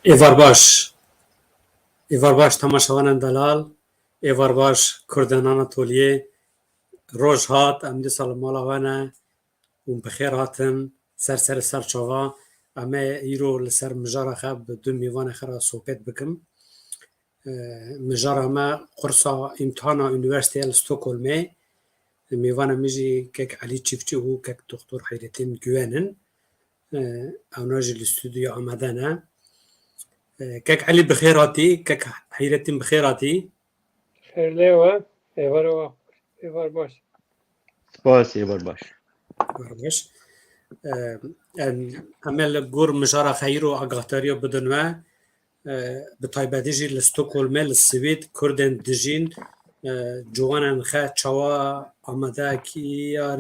Êvar baş. Êvar baş temaşevanên delal, êvar baş Kurdên Anatoliyê. Roj hat, em dîsal li mala we ne û bi xêr hatin serserê serçava. Em ê îro li ser mijara xwe bi du mêvanê xwe re sohbet bikim. Mijara me qursa îmtihana Üniversiteya li Stockholmê. Mêvana me jî kek Elî Çîfçî û kek Doktor Hayrettin Güven in. Ewne jî li stûdyoya amade ne. Kek Elî bi xêr hatî, kek Hayrettin bi xêr hatî. Xêrlêwe, êvar baş. Spas êvar baş. Baş. Em ê li gor mijara xwe îro agahtariya bidin we. Bi taybetî jî li Stockholmê li Swêd Kurdên dijîn ciwanên xwe çawa amadeyekîya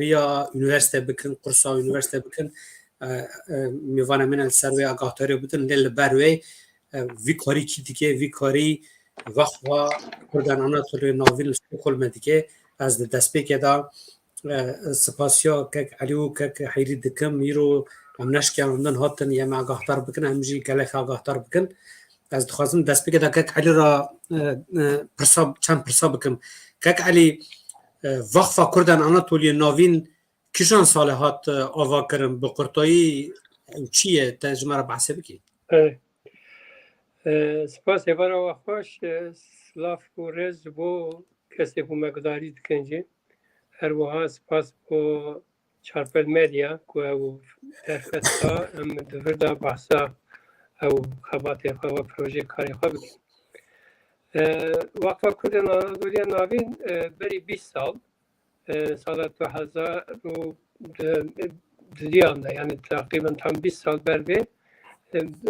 üniversite bikin, qursa üniversite bikin. Mêvanê min li ser wê agahtariya bidin lê li ber wê vî karî kî dike, vî karî vexwa Kurdên Anatoliyê navîn li Stockholmê dike. Ez di destpêkê de spasiya kek Elî û kek Heyrî dikim. Îro em neşkeyanîn hatin em agahtar bikin, em jî gelek agahtar bikin. Ez dixwazim destpêkê de kek Elî ra çend pirsa bikim. Kek Elî vexfa Kurdên Anatoliyê navîn kîjan salê hat avakirin bi qurtayî çi ye te ji me re behsê bikî? Spas êvara we xweş, silav û rêz ji bo kesê ku me gudarî dikin jî. Her wiha spas bo Çarpel Medya ku ew derfeta em di vir de behsa ew xebatê xwe ve projê karê xwe bikin. Vakfa Kurdên Anadoliya navîn berî 20 sal, sala 2010 de yani takriben tam 20 sal ber vê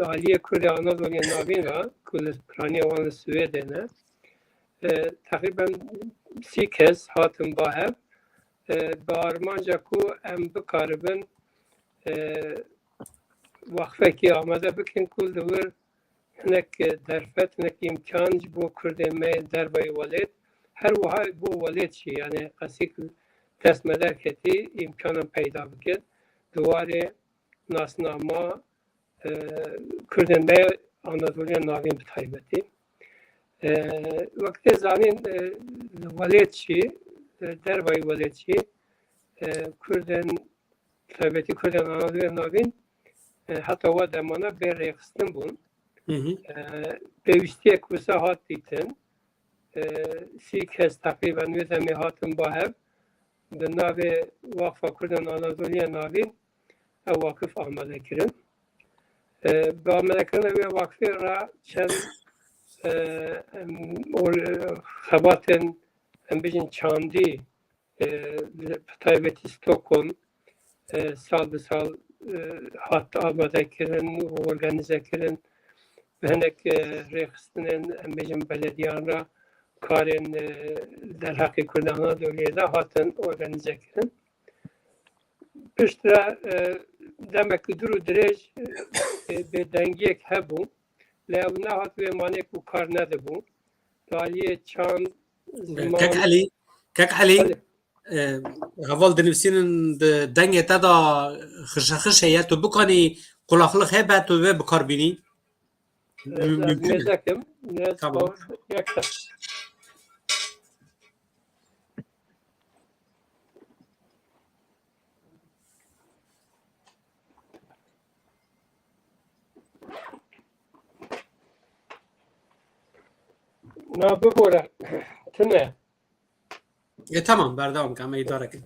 Aliye Kurdê Anadoliya navîn ra ku li piraniya wan li Swêdê ne takriben 30 kes hatin bahev bi armanca ku em bikaribin waqfekî amade bikin ku li wir hinek derfet, hinek imkan ji bo Kurdên me derbayê welêt her wiha bo welêt jî yani qesî dest me derketî imkanan peyda bikin di warê nasnama Kurdên me Anadoliya navîn bi taybetî. Wektê zanîn li welêt jî derbayê welêt jî Kurdên taybetî Kurdên Anadoliya navîn heta we demana bê rêxistin bûn. Pêwîstiyek wisa hat dîtin. 30 kes teqrîben wê demê hatin bahev di navê Vakfa Kurdên Anadoliya navîn ew wakif amade kirin. Bi amadekirina wê wakfê re çend xebatên em bijin çandî bi taybetî Stockholm sal bi sal hat amadekirin û organizekirin bi hinek rêxistinên em bijin belediyan re karên derheqê Kurdên Anadoliyê de hatin organizekirin. Pişt re demek dur û dirêj bêdengiyek hebû lê ew nehat wê manê ku kar nedibû. Aliyê çand Kek Elî heval dinivîsînin di dengê te de xişexişe ye tu bikanî qulaqlik hebe tu vê bikarbînî? Nêzekim yek na bibore tune. Tamam berdewam ke em ê idare kin.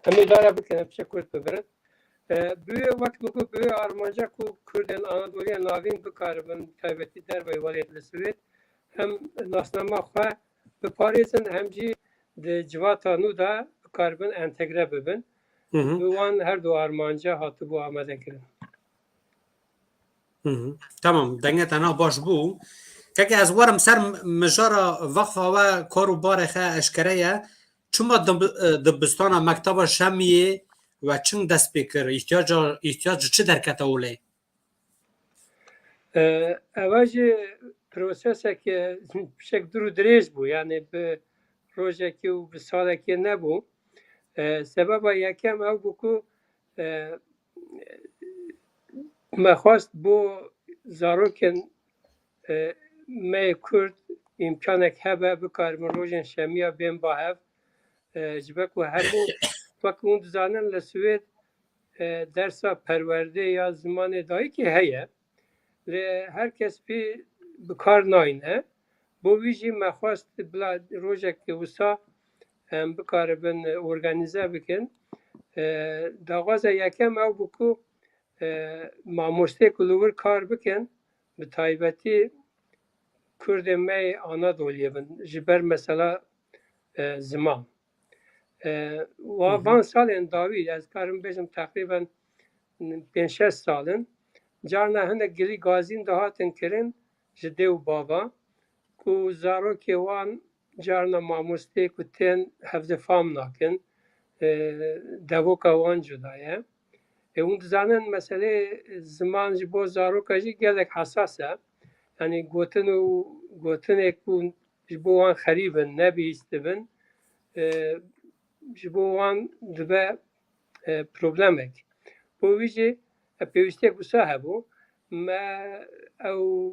Em idare bikin hep şey kurt bibirin. Büyü vakt bu büyü armanca ku Kurdên Anadoliya navîn bikaribin taybetî derbayê welêt li Swêd hem nasnama xwe biparêzin hem jî di civata nû de bikaribin entegre bibin. Bi wan her du armanca hatibû amadekirin. Tamam dengê te baş bû. Keke ez werim ser mijara vexfa we kar û barê xwe eşkere ye. Çima dibistana mekteba Şemiyê ve çin dest pê kir îhtiyac çi derkete olê? Ew jî prosesekê pişek dur û dirêj bû yani bi rojekî û bi salekê nebû. Sebeba yekem ew bû ku me xwast bo zarokên me Kurd imkanek hebe bikarin rojên şemiya bên bahev ji ber ku hemû wek hûn dizanin li Swêd dersa perwerde ya zimanê dayîkê heye lê herkes pê bikar nayîne. Bo wî jî me xwast bila rojekê wisa em bikaribin organize bikin. Daxwaza yekem ew bû ku mamosteyê ku li wir kar bikin bi taybetî Kurdên me yê Anadoliyê bin ji ber mesela ziman. Van salên dawî ez karim bêjim teqrîben 5-6 salin carna hinek girî gazîn dihatin kirin ji dê û bava ku zarokê wan carna mamosteyê ku tên hevdifam nakin devoka wan cuda ye. Hûn dizanin meselê ziman ji bo zaroka jî gelek hesas e. Yani gotinê ku ji bo wan xerîbin nebihîstibin ji bo wan dibe problemek. Bo wî jî pêwîstiyek wisa hebû me ew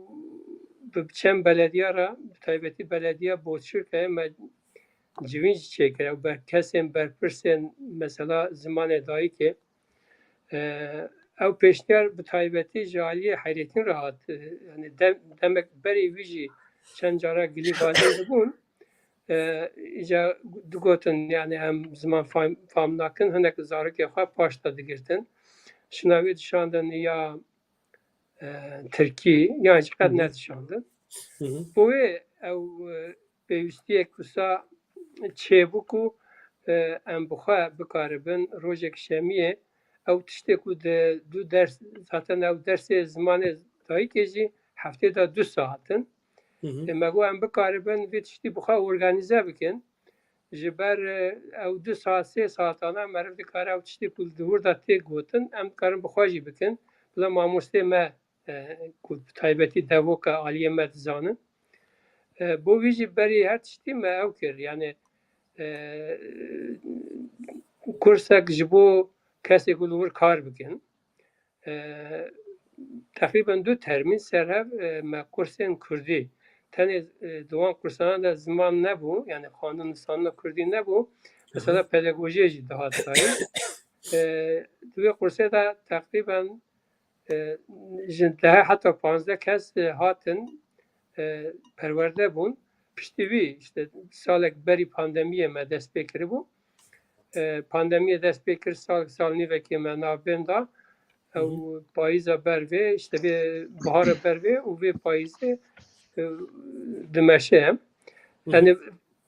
bi çend belediyara bi taybetî belediya Bozçirkeyê me civîn jî çêkir ew kesên berpirsên mesela zimanê dayîkê ew pêşniyar bi taybetî ji aliyê Hayretîn re hat yani demek berê wî jî çend cara gilî gazîn dibûn îca digotin yani em ziman fam nakin hinek zarokê xwe paş da digirtin. Şinavê dişandin ya Tirkî yan jî qet nedişandin. Bo wê ew pêwîstiyek wisa çêbû ku em bi xwe bikaribin rojek şemiyê ew tiştê ku du ders zaten ew dersê zimanê dayîkê jî heftê de 2 saatin. Me got em bikaribin vê tiştî bi xwe organize bikin ji ber ew 2 saat 3 saatana meriv dikare ew tiştê ku di wir de tê gotin em dikarin bi xwe jî bikin bila mamostê me ku bi taybetî devoka aliyê me dizanin. Bo wî jî berî her tiştî me ew kir yani kursek ji bo kesê ku li wir kar bikin. Teqrîben 2 termîn serhev me kursên Kurdî tenê di wan kursanan de ziman nebû yani xwandin nivîsandina Kurdî nebû mesela pedagojiyê jî dihat dayîn. Di vê kursê de teqrîben ji 10 heta 15 kes hatin perwerde bûn. Piştî wî işte salek berî pandemiyê me dest pê kiribû. Pandemiyê dest pê kir sal nîvekê me navbên da ew payîza ber vê işte vê bihara ber vê û vê payîzê dimeşe em. Yani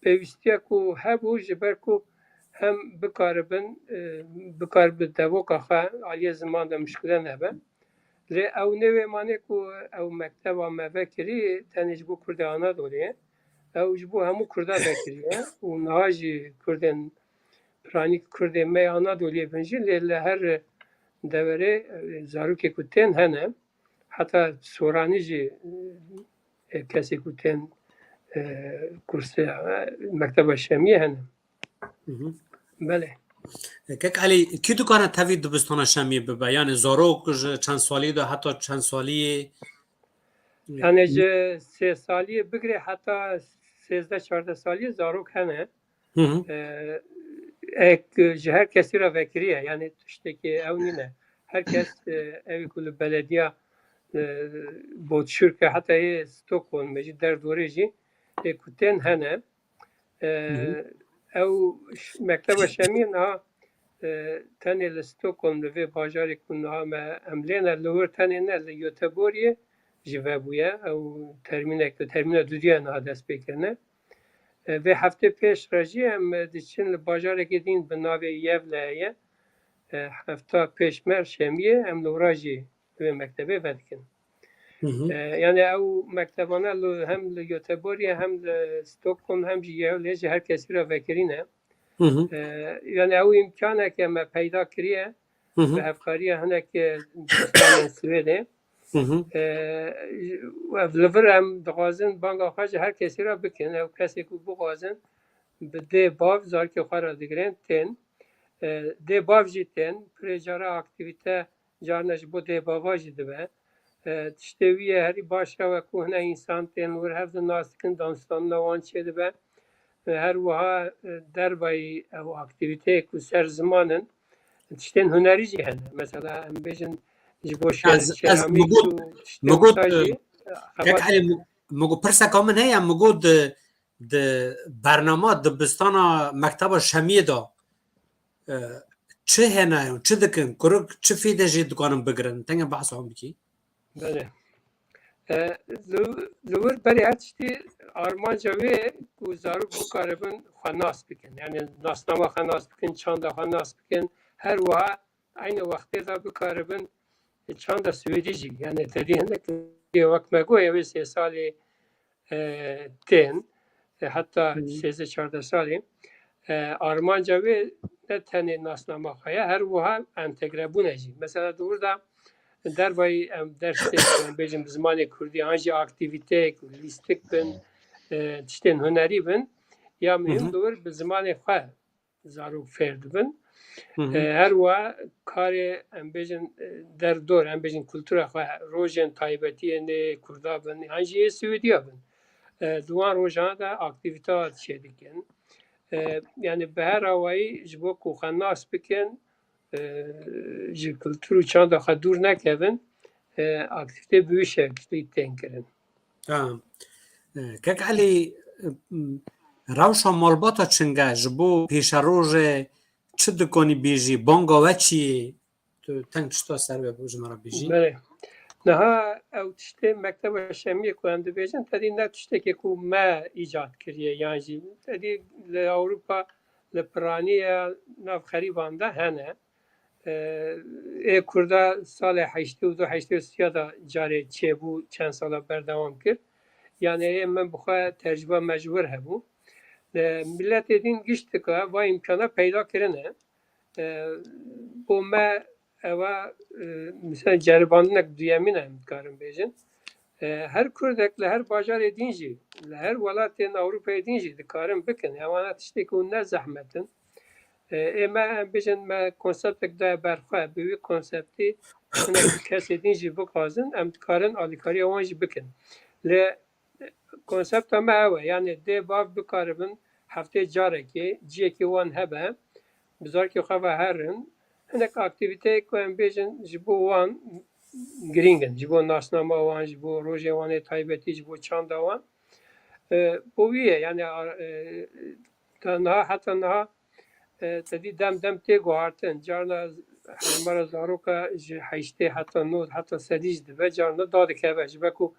pêwîstiya ku hebû ji ber ku hem bikaribin devoka xwe aliyê ziman de muşkile nebe. Lê ew nêvê manê ku ew mekteba me vekirî tenê ji bo Kurdê Anadoliyê ew ji bo hemû Kurda vekiriye û niha jî Kurdên piranî Kurdê me Anadoliyê bin jî lê li her deverê zarokê ku tên hene heta soranî jî kesê ku tên kursê mekteba şemiyê hene. Bele. Kek Elî kî dikare tevî dibistana şemiyê bibe yani zarok ji çend salî de heta çend saliyê Yani ji 3 saliyê bigire heta 13-14 saliyê zarok hene. Ji her kesî re vekiriye yani tiştekî ew nîne. Herkes evî ku li belediya Bozçirke heta yê Stockholm jî derdorê jî ku tên hene. Ew mekteba şemiyê niha tenê li Stockholm li vê bajarê ku niha me em lêne li wir tenê ne li Göteborgê ji vebûye ew termîna dudiya niha dest pê kirine. Vê heftê pêş re jî em diçin li bajarekê din bi navê Yevleyê hefta pêşmer şemiyê em li wira jî vê mektebê vedikin. Yani ew mektebane hem li Göteborgê hem li Stockholm hem jî Yevleyê jî her kesî re vekirîne. Yani ew imkaneke me peyda kiriye bi hevkariya hinekê dibistanên Swêdê. Li vir em dixwazin banga xwe ji her kesî re bikin. Ew kesê ku bixwazin bi dê bav zarokê xwe re digirin tên. Dê bav jî tên. Pirê cara aktivîte carna ji bo dê bava jî dibe. tişteviye heri başa ve kuhne insan ten vur hevde nastikin danstanına van çedi be her vaha derbayı ev aktivite ku ser zamanın tişten hüneri cihane mesela em bejin jibo از şeramik مجود ku tişte مجود utajı كيك علي مجود برسا كمان هي مجود د برنامه دبستانا مكتب شمیه دا چه هنه چه دکن کرک چه فیده جی دکانم بگرن تنگه بحث هم بکی böyle. Zıvır beri her tişti Armanca ve ku zaruk bu karabın xanas bikin. Yani nasnama xanas bikin, çanda xanas bikin. Her vaha aynı vakti da bu karabın çanda Swedici. Yani dediğinde ki vakmego evi 3 sali ten hatta 3-4 sali Armanca ve ne tane nasnama xaya her vaha entegre bu neci. Mesela burada derbayı derste bejim zmanê Kurdî an jî aktivîte lîstik bin tiştên hunerî bin ya mühim dur bi zimanê xwe zarok fêr dibin her wa karê em bêjin derdor em bêjin kultura xwe rojên taybetiyên Kurda bin an jî Swêdiya bin duwan rojan da aktivîte çê dikin yani bi her awayî ji bo ku xwe nas bikin ji kultur û çanda xwe dûr nekevin aktivite büyük şekilde tenkirin. كيك علي روشا مالباتا چنگه جبو پیش روژه چه دکانی بیجی بانگا و چیه تنگ چطور سر به جمعه بیجی؟ بله. Naha ew tiştê mekteba şemiyê ku em dibêjin tedî ne tiştekê ku me îcat kiriye yan jî tedî li Ewropa li piraniya nav xerîban de hene Kurda salê 82-83 da carê çêbû çend sala berdewam kir. Yani min bi xwe tecrübe mecbur hebû. Milletê din gişt dike va imkana peyda kirine. Bo me eva mesela ceribandinek duyemîn em dikarin bêjin. Her Kurdek li her bajarê din jî li her welatên Ewropayê din jî dikarin bikin. Ewana tiştê ku ne zehmetin. Ême em bêjin me konseptek da berxwe bi wî konseptî kesê din jî bixwazin em dikarin alîkariya wan jî bikin. Li konsepta me ew e yani dê bav bikaribin heftê carekê ciyekê wan hebe bi zarokê xwe ve herin hinek aktivîteyek ku em bêjin ji bo wan giring in ji bo nasnama wan ji bo rojê wanê taybetî ji bo çanda wan bo wî ye yani heta niha tedî dem tê guhartin carna hejmara zaroka ji heştê heta nod heta sedî jî dibe carna da dikeve ji ber ku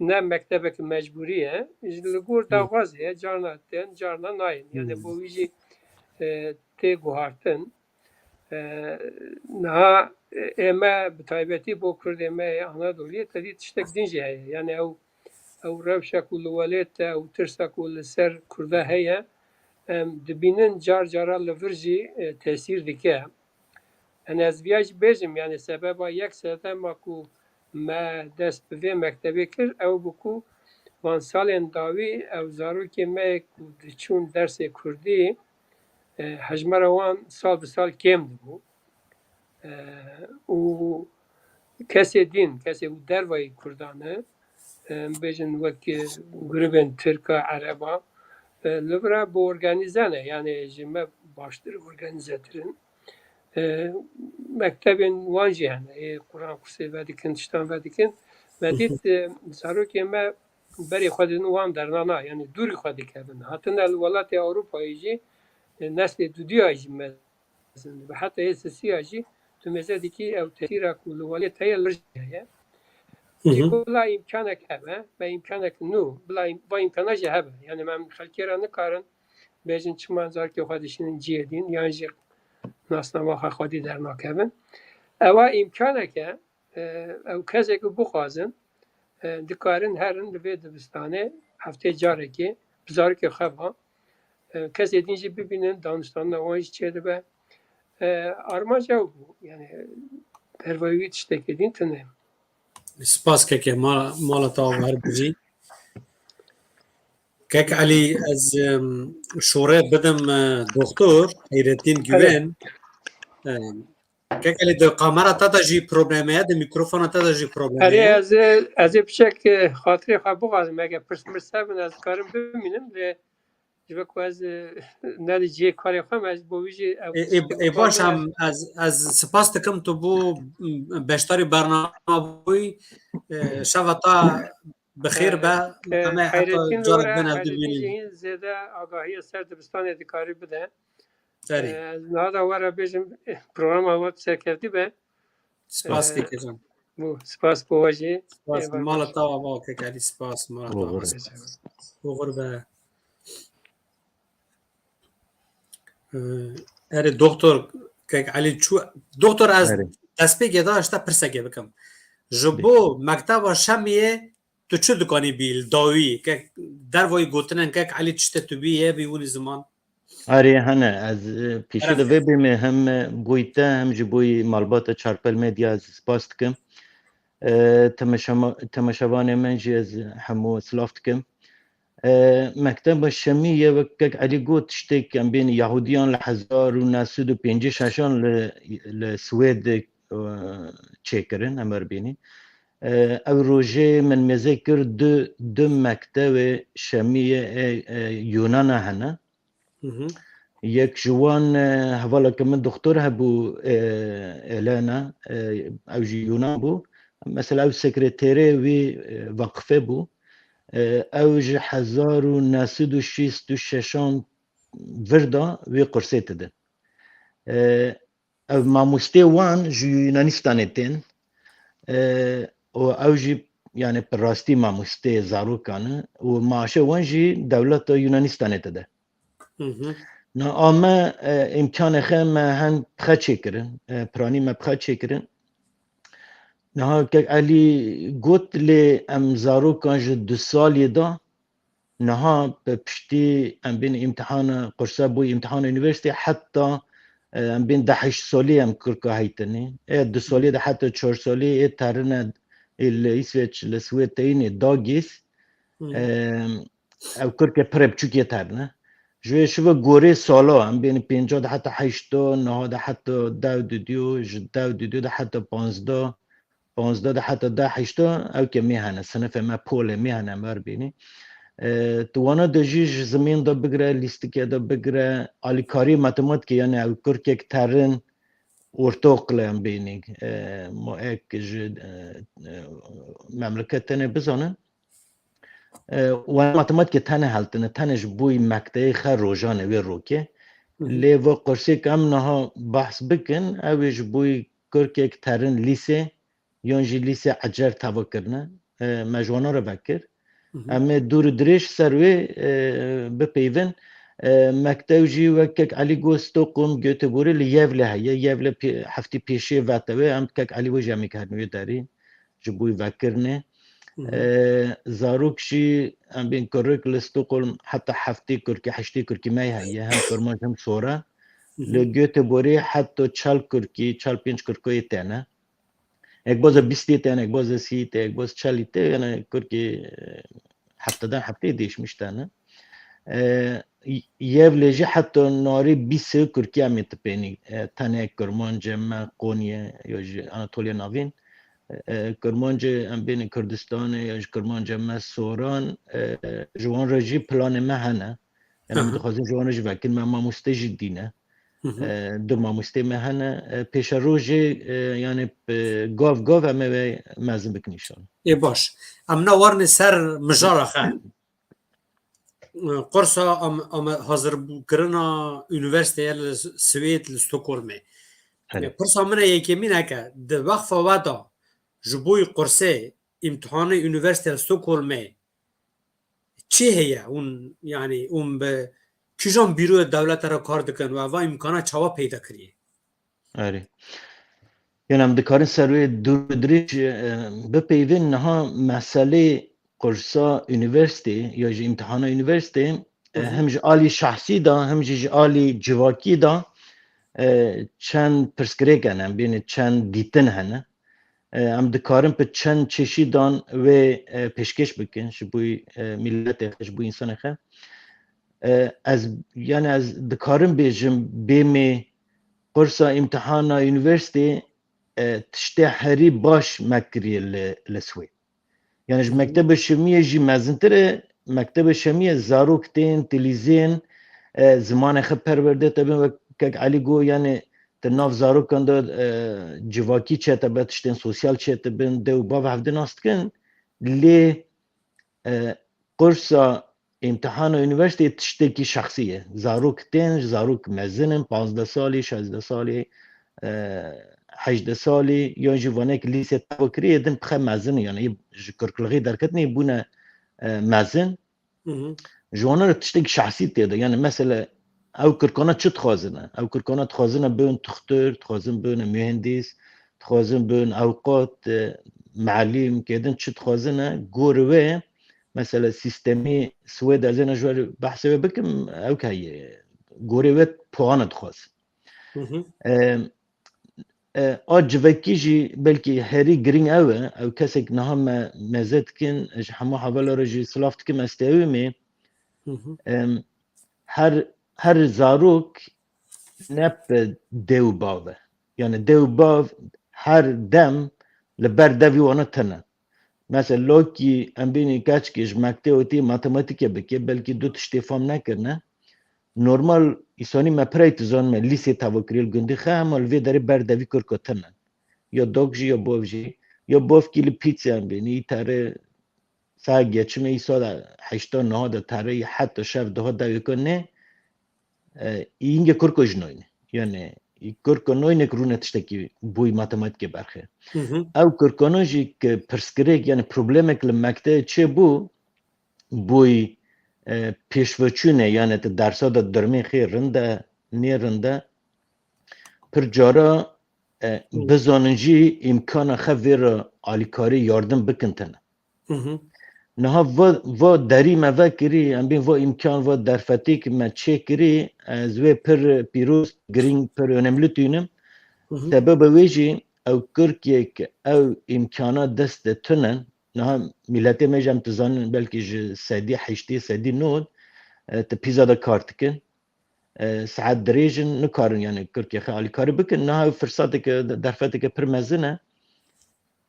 ne mektebek mecburî ye li gor dawaz ye carna tên carna nayên yani bo wî jî tê guhartin niha ême bi taybetî bo Kurdê me Anadoliyê tedî tiştek din jî heye yani ew rewşa ku li welêt te ew tirsa ku li ser Kurda heye em dibînin car cara li vir jî tesîr dike. Ez vêya jî bêjim yani sebeba yek sedema ku me dest bi vê mektebê kir ew bû ku van salên dawî ew zarokê me ku diçûn dersê Kurdî hejmara wan sal bi sal kêm dibû û kesê din kesê û dervayê Kurdan e bêjin wek grûpên Tirk a Ereba li vir bi organîze ne yani ji me baştir organîzetir mektebên wan jî hene Quran kursê vedikin tiştan vedikin me dît zarokê me berê xwe didin wan dernana yani dûrî xwe dikevin hatine li welatê Ewropayê jî neslê duduya jî mezin ve heta êsisiya jî tu mêze dikî ew tesîra ku li welêt heye lir jî heye bila imkanek hebe ve imkanek nû bila imkana jî hebe yani me xelkê re nikarin bêjin çima zarokê xwe dişinin ciyê dîn yan jî nasnama xwe xwedî dernakevin ewa imkanek e ew kesekî bixwazin dikarin herin li vê dibistanê heftê carekê bi zarokê xwe ve kesê din jî bibînin danûstana wan jî çê dibe armanca ew bû yani derveyî wî tiştekê din tune سپاس کێکێ ماڵە تاوا هەر بژی کێک عەلی ez şorê bidim doktor Hayrettin Güven که کلی دو کامera تا دا جی پروبلمه ده میکروفون تا دا جی اری پروبلمه از بچک خاطری خواب بغازم اگه پرسمرسه من از کارم ببینم ده جبه که از ندی جی کاری خواهم از بویجی ای باش هم از سپاس دکم تو بو بشتاری برنامه بوی شب تا بخیر به همه حتی حیرتین جارت دوره بین حیرتین ببینیم جهین زیاده آگاهی سر دبستان ادکاری بده سری نهادا واره بیشم پروگرام آمد سرکردی به سپاس که جان بو سپاس بواجی سپاس مال تا با که کردی سپاس مال تا بغرب. بغر به اره دکتر که علی چو دکتر از آره. دست پیگه داشته پرسگه بکم جبو مکتب شمیه تو چه دکانی بیل داوی که در وای گوتنن که علی چته تو بیه بیونی زمان آره هنه از پیشو ده وبیم هم بویته هم جبوی مالبات چارپل مدیا از سپاس دکم تماشاوان من جی از همو سلاف دکم مکتب شمیه و که علی گوت شتک ام بین یهودیان لحزار و ناسود و پینجی شاشان لسوید چیکرن امر بینی او روژه من مزه کرد دو مکتب شمیه یونان هنه یک جوان حوالا که من دکتر هبو اعلانه او جی یونان بو مثلا او سکرتیره وی وقفه بو او جی 1966 وردا وی قرصه تده او ماموسته وان جی یونانیستانه تین و او جی yani راستی ماموسته زاروکانه و معاشه وان جی دولت یونانیستانه تده نه اما امکان خم هن بخچه کرن پرانی ما بخچه کرن نه که علی گوت لی ام زاروکان جی 2 سالی دا نه پشتی ام بین امتحان قرصه بوی امتحان یونیورسیتی حتی ام بین 10 سالی ام کرکا هایتنی 2 سالی ده حتی 4 سالی ترنه الاسویچ لسویت تینی داگیس او کرکا پرب چوکی ترنه جوی شو گوره سالا هم بین 50 ده حتی 8 نه ده حتی 10 دیو 10 دیو ده حتی 15 ده حتی 10 8 او که میهنه صنف ما پول میهنه مر بینی تو وانا دجیج زمین دا بگره لیستیکه دا بگره آلیکاری ماتماتیک یعنی او کرک ترن ورتوق لهم بینی ما اک مملکت تنه بزانن و ماتماتیک تنه هلتنه تنش بوی مکتای خر روزانه وی روکه لی و قرصی کم نها بحث بکن اویش بوی کرک ترن لیسه یونجی لیسه عجر توا کرنه مجوانا رو بکر اما دور درش سروی بپیون مکتب جی وکک علی گوستو قوم گوتبوری لیول هیا یول هفتی پیشی واتوی هم کک علی وجه میکردنوی داری جبوی وکرنه زاروک شی هم بین کرک لستو قوم حتی هفتی کرکی هشتی کرکی می هیا هم کرمان هم سورا لگوتبوری حتی چال کرکی چال پینچ کرکی تنه یک باز 20 تنه یک باز 30 تنه یک باز 40 تنه یعنی کرکی هفته دیش میشتنه یولجی حتی ناری 20 کرکی هم میتپینی تنه کرمانج ما قونیه یا آناتولیا ناوین کرمانج ام بین کردستان یا کرمانج ما سوران جوان رجی پلان ما هنه یعنی متخواستم جوان رجی وکل ما مستجی دینه دو ما مستجی هنه پیش روزی یعنی گاف همه مزن بکنیشان ای باش ام نوارن سر مجاره خه قرصا ام حاضر کرنا یونیورسیتی سوید لستوکولمه قرصا من یکی مینه که ده وقفه ودا جبوی قرصه امتحان یونیورسیتی لستوکولمه چی هیه اون یعنی اون به کجان بیرو دولت را کار دکن و امکانه چوا پیدا کریه آره یعنی هم دکارن سروی دور دریج بپیوین نها مسئله قرصا یونیورسیتی یا جی امتحان یونیورسیتی هم جی آلی شخصی دا هم جی آلی جواکی دا چند پرسکره کنن بین چند دیتن هنه هم دکارن په چند چشی دان و پیشکش بکن شبوی ملت شبوی انسان خه از یعنی از دکارن بیجم بیمی قرصا امتحانا یونیورسیتی تشتی هری باش مکری لسوید یعنی مکتب شمیه جی مزنتره مکتب شمیه زاروک تین تلیزین زمان خب پرورده تبین و که علی گو یعنی تناف زاروک کنده جواکی چه تبه تشتین سوسیال چه تبین دو باو هفته ناست کن لی قرصا امتحان یونیورسیتی تشتی کی شخصیه زاروک تین زاروک مزنن 15 سالی 16 سالی 18 سالی یا جوانه که لیسه تفکری دن بخه مزن یعنی کرکلغی درکت نی بونه مزن جوانه رو تشتی شخصی تیده یعنی مثلا او کرکانه چه تخوازنه او کرکانه تخوازنه بون تختر تخوازن بون مهندس تخوازن بون اوقات معلم که دن چه تخوازنه گوروه مثلا سیستمی سوید از این جوار بحثه بکم او که گوروه پوانه تخواز آجوکی جی بلکه هری گرینگ اوه او کسی که نها مزد کن همه حوالا رو جی سلافت کم استیوی می هر زاروک نپ دیو باوه یعنی دیو باو هر دم لبر دوی وانه تنه مثلا لوکی ام بینی کچ کش مکته اوتی ماتماتیکه بکه بلکه دو تشتی فهم نکرنه نورمال ایسانی مپرایت زن من لیسه تاوکریل گندی خواهم الوی داره بردوی کرکتنن یا دوگجی یا بوفجی یا بوف کلی پیتزا هم بینی تاره ساگه چمه ایسا هشتا نه دا تاره حتی شف ده دوی کنه اینگه کرکو جنوینه یعنی کرکو نوینه کرونه تشتکی بوی ماتماتیک برخه او کرکانوجی که پرسکریک یعنی پروبلمک لمکته چه بوی پیشوچونه یعنی درسا دا درمی خیر رنده نی رنده پر جارا بزاننجی امکان خوی را آلیکاری یاردم بکنتنه نها و دری موه کری ام بین و امکان و درفتی که من چه کری از وی پر پیروز گرینگ پر önемli تونم سبب ویجی او کرکیه که او امکانات دست تنن نها ملت میجم تزانن بلکه سدی حشتی سدی نود تپیزا دا کارت کن ساعت دریجن نکارن یعنی کرکیه خیلی کاری بکن نها فرصتی که درفتی که پر مزنه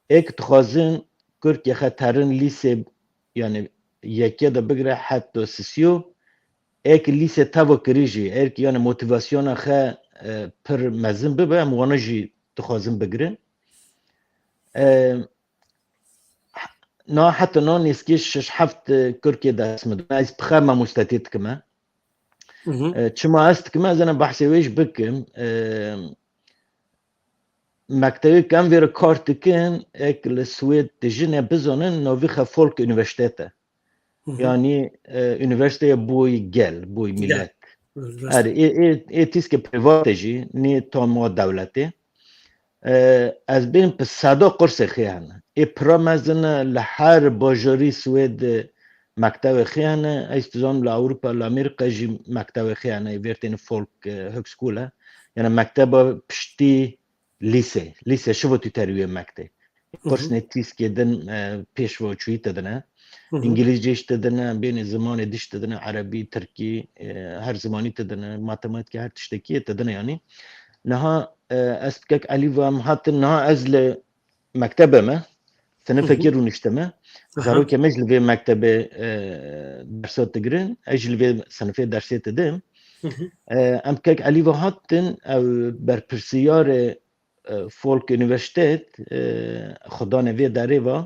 ایک تخوازن کرکیه خیلی ترن لیسه یعنی یکی دا بگره حتی سیسیو ایک لیسه تاو کریجی ایک یعنی موتیواسیون خیلی پر مزن ببه اموانه جی تخوازن بگرن نه حتی نه نیسکیش شش هفت کرکی دست مدن از بخیر ما مستطیت کمه چما است کمه زنم بحثی ویش بکم مکتبی کم ویر کارت کن ایک لسوید تجنه بزنن نویخ فولک انوشتیته یعنی انوشته بوی گل بوی ملت ای تیز که پریواته جی نی تامو دولتی از بین په صدا قرص خیانه ای پرامزنه لحر باجاری سوید مکتب خیانه ایستزام لأوروپا لأمریکا جی مکتب خیانه ویرتین فولک هکسکوله یعنی مکتب پشتی لیسه شو تو ترویه مکتب قرص نتیس که دن پیش و چویی تدنه انگلیزیش تدنه بین زمان دیش تدنه عربی ترکی هر زمانی تدنه ماتماتیک هر تشتکی تدنه یعنی نها اسكك علي وام حتى نها ازل مكتبه ما سنفكر ونشتمه زارو كمجل في مكتبه درسات تجرين اجل في سنفي درسات تدم ام كك علي وحتن او برپرسيار فولك يونيفرسيتيت خدا نوي داريوا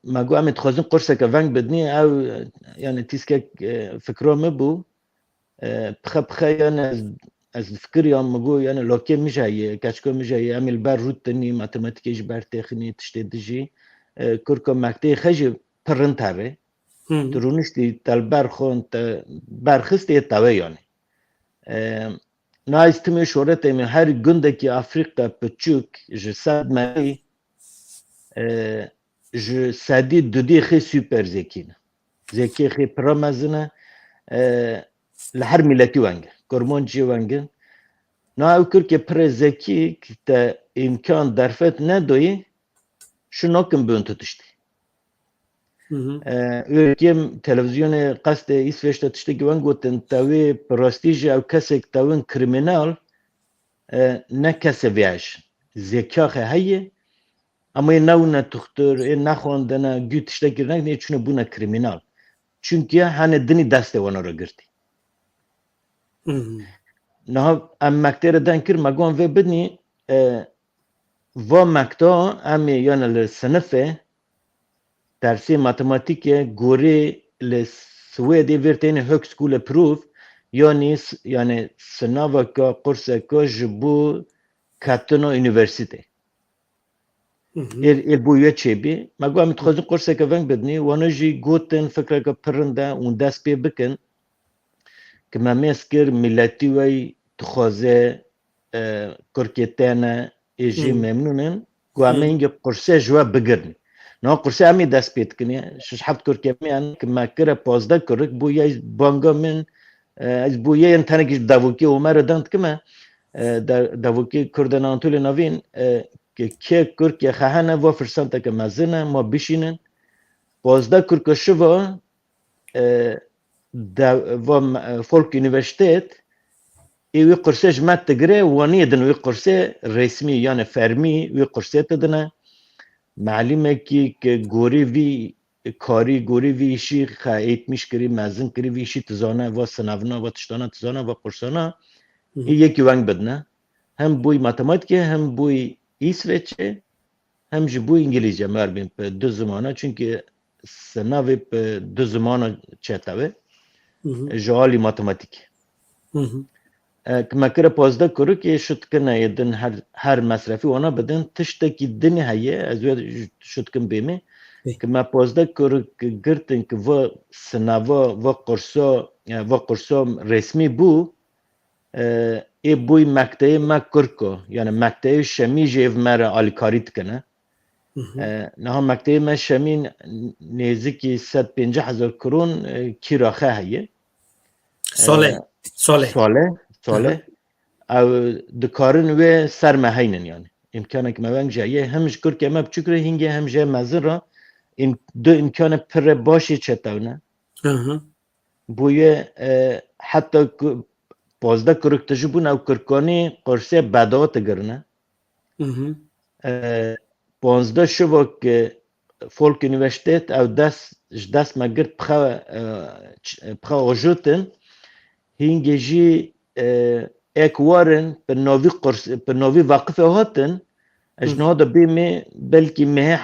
ما جو ام تخوزن قرصه كفنگ بدني او يعني تيسكك فكرو مبو بخ يعني از فکر یا مگو یعنی لوکی میشه کچکو میشه امیل بر روت تنی ماتماتیکیش بر تخنی تشتی دجی کرکو مکتی خجی پرن تره درونشتی تل برخون برخستی تاوه یعنی نایستمی شورت ایمی هر گنده که افریقا پچوک جسد مری جسدی دودی خی سوپر زکینه زکی خی پرامزنه لهر ملتی ونگه کرمانچی ونگن نه او که پر زکی که امکان درفت ندایی شو نکن بیون تشتی ülkem televizyon qasd İsveç'te tişteki wan gotin tawê prestij ew kesek tawin kriminal ne kese viaj zeka heye ama ne doktor naxwandina gü tişteki ne çünkü buna kriminal çünkü hani dini deste wana ra girti naha em mektere den kir megon ve bidni va mekta em yani li sınıfe dersi matematike gori le Swedi verteni högskole prov yani sınava ka kursa ka bu katına üniversite bu ya çebi magwa mitxazin kursa ka veng bedni wana ji goten fikra ka pırında un dest pê bikin ki me meskir milleti wey dixwaze Kurketene jî memnûnin ku em hingê qurse ji we bigirin no qurse emê dest pê dikine şiş heft kurkemeyan ki me kire 15 kurik bû yê banga min ez bû yê tenekî ji davokî û me re dan dikime davokî Kurdên Anatolî navîn kê Kurkê xehene va firsanteke mezin e ma bişînin 15 kurka şiva Folk Üniversitet wî qurse ji me digire waniyê din wî qurse resmî yani fermî wî qurse didine melimekî ki gorî vî karî gorî vî îşî eğitmiş kirî mezin kirî vî îşî tizane va sınavına va tiştana tizana va kursana yekî weng bidine hem bûyî matematikê hem bûyî İsveçê hem ji bûyî İngilîzce merbin pe du zimana çünkü sınavê pe du zimana çetewê ji alî matematikê me kire 15 kurikê şu dikine yedin her mesrefî wana bidin tiştekî dinî heye ez wê şu dikim bêmê ki me 15 kurik girtin ki va sınava va kursa resmî bû bûyî mekteyê me kurko yani mekteyê şemî jî ev me re alîkarî dikine niha mekteyê me şemî nêzîkî 150,000 kron kîraxe heye sale ew dikarin wê ser me heynin yani imkanek me weng heye hem ji Kurkê me biçûk re hingê hem jê mezin ra du imkane pir başî çetewne bûye heta 15 kurik tijî bûn ew Kurkanî qursê bedava digirine 15 şiva ki Folk Üniversitet ew ji dest me girt pxe ajotin hingê jî ek warin bi novî vaqifê hatin ji niha da bêmê belkî mehê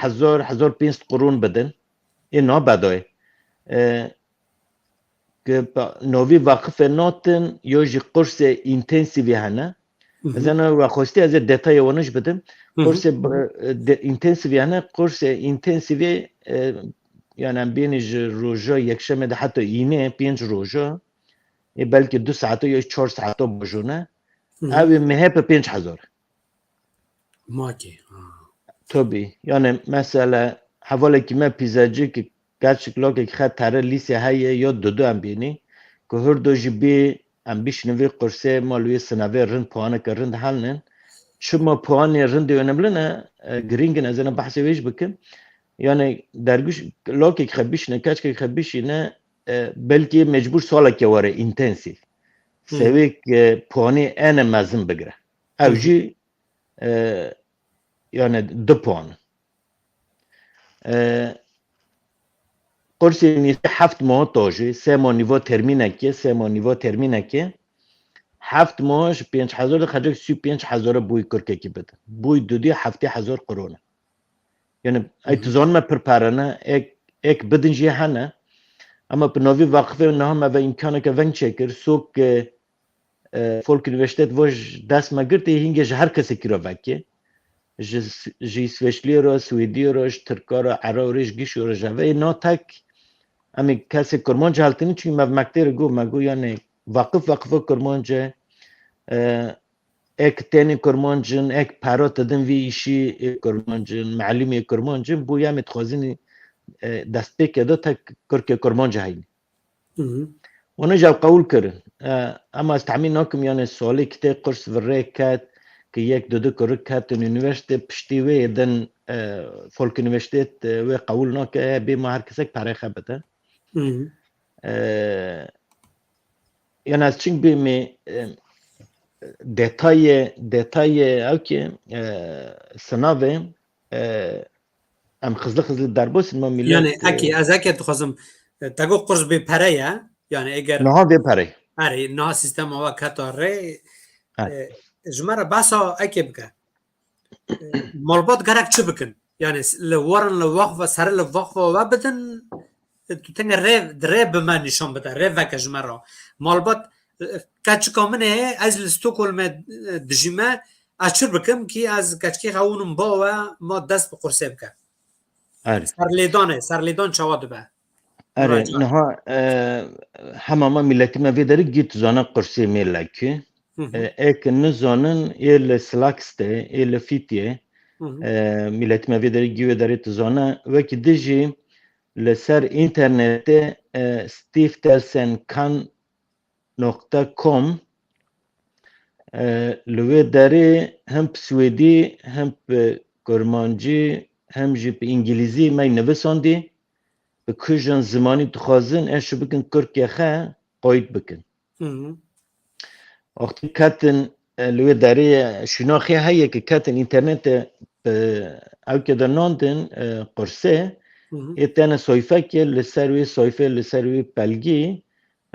1500 qurûn bidin niha bedawê ki novî vaqifê natin ya jî qursê intensîvî hene ez ena wexwestî ez ê detayê wan ji bidim qursê intensîvî hene qursê intensîvê yani em bêhne ji roja yekşemê de heta înê 5 roja belki 2 saate ya 4 saate bojune ew mehê pe 5000 Maki. tabii yani mesela hevalekî me pîzacî gerçekten xet tere lîsê heye ya dudu em bînî ku hirdo jî bê em bişînin vê qursê mal wê sınavê rind puaneke rind helnin çima puanê rindê önemli ne giringin ez ena behsê wê jî bikim yani dergûş lokek xwe bişîne keçkek xwe bişîne belki mecbur salekê were intensîv sevêk puanê ene mezin bigire ew jî yani 2 puan qursê nîsî heft maha tajî 3 maha nîva termînekê heft maha ji 5000 de xecek 35,000 bûyî Kurkekî bidin bûyî dudî 70,000 qurûn yani ey tizanime pir perene ek bidin jî hene ama bi novî vaqifê niha me ve imkaneke veng çêkir sok Folk Üniversitet va ji dest me girtê hingê ji her kesekî re vekê ji İsveçliyê re Swêdiyê re ji Tirka re Erab re ji gîşo re ji ve na tek em ê kesê Kurmanca heltinî çünkü me mektê re got me got yani vaqifa Kurmanca ek tenê Kurmancin ek pera didin vî îşî Kurmancin melimê Kurmancin bûye em ê dixwazin destpêkê de tek Kurkê Kurmanca heyî wana jî ew qebûl kirin ama ez tehmîn nakim yani salê kitê qurs virê ket که یک دو کرک هاتن یونیورسیته پشتی وی دن فولک یونیورسیته و قبول نکه بی ما هر کسی پره خبته یعنی از چنگ بیمی detay او که سناوه ام خزل در بوسن ما میلاد یعنی اکی از اکی تخوازم تگو قرص به پره یا یعنی اگر نها به پره اره نه سیستم آوا کتاره جمره باسا اکی بکن مالبات گرک چه بکن یعنی لورن لوقف سر لوقف و بدن تو تنگ ریو به من نشان بده ریو وکه جمره مالبات کچ کامنه از لستوکولم دجیمه اشتر بکم کی از کچکی خونم با و ما دست به قرصه بکن سرلیدان چواد به اره نها همه ما ملتی ما ویداری گیت زانه قرصه میلکی ایک نزانن ایل سلاکسته ایل فیتیه ملتی ما ویداری گیوه داری تزانه وکی دیجی لسر اینترنت ستیف تلسن کان .com لوی داری هم سویدی هم کرمانجی هم جی به انگلیزی می نویساندی به کجان زمانی تخوازن اشو بکن کرکی خواه قاید بکن وقتی کتن لوی داری شناخی هایی که کتن اینترنت او که در ناندن قرصه ایتان صحیفه که لسروی صحیفه لسروی پلگی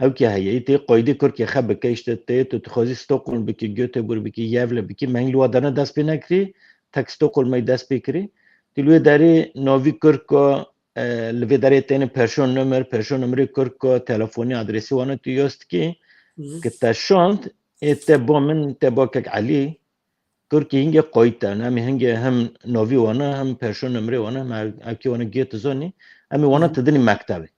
او که هایی ایتی قایده کرکی خواه بکشت تو تخوازی ستوکولم بکی گوته بور بکی یوله بکی من لوا دارن دست پی نکری تک ستوکولم دست بکری لوی داری ناوی کرکا لوی داری تین پرشون نمری کرکا تلفونی آدرسی وانه تو یاست که تشاند اتبا من تبا کک علی کرکی هنگه قایدن همی هنگه هم ناوی وانه هم پرشون نمری وانه هم اکی وانه گیت زانی همی وانه تدنی مکتبه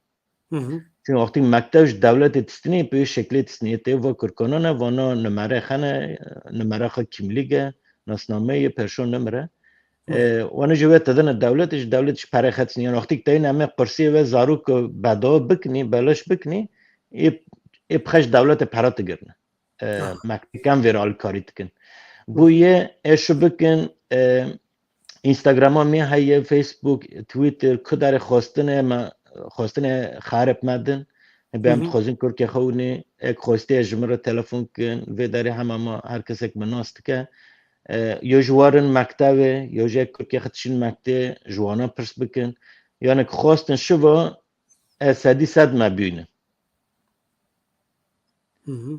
چون وقتی مکتبش دولت تستنی به شکلی تستنی و کرکانانه وانا نمره خانه نمره خواه کملیگه ناسنامه پرشون نمره وانا جوه تدن دولتش پره خدسنی وقتی که تاین همه قرصی و زاروک بدا بکنی بلاش بکنی ای بخش دولت پرات گرنه مکتب کم ویرال کاری تکن بویه ایشو بکن اینستاگرام ها می های فیسبوک تویتر کدار خواستن خارب مدن به هم تخوازین کر که خونی ایک خواسته جمعه تلفن کن و داره همه ما هر کس ایک مناست که یا جوارن مکتبه یا جای کر که خدشین مکتب جوانا پرس بکن یعنی که خواستن شوا صد مبیونه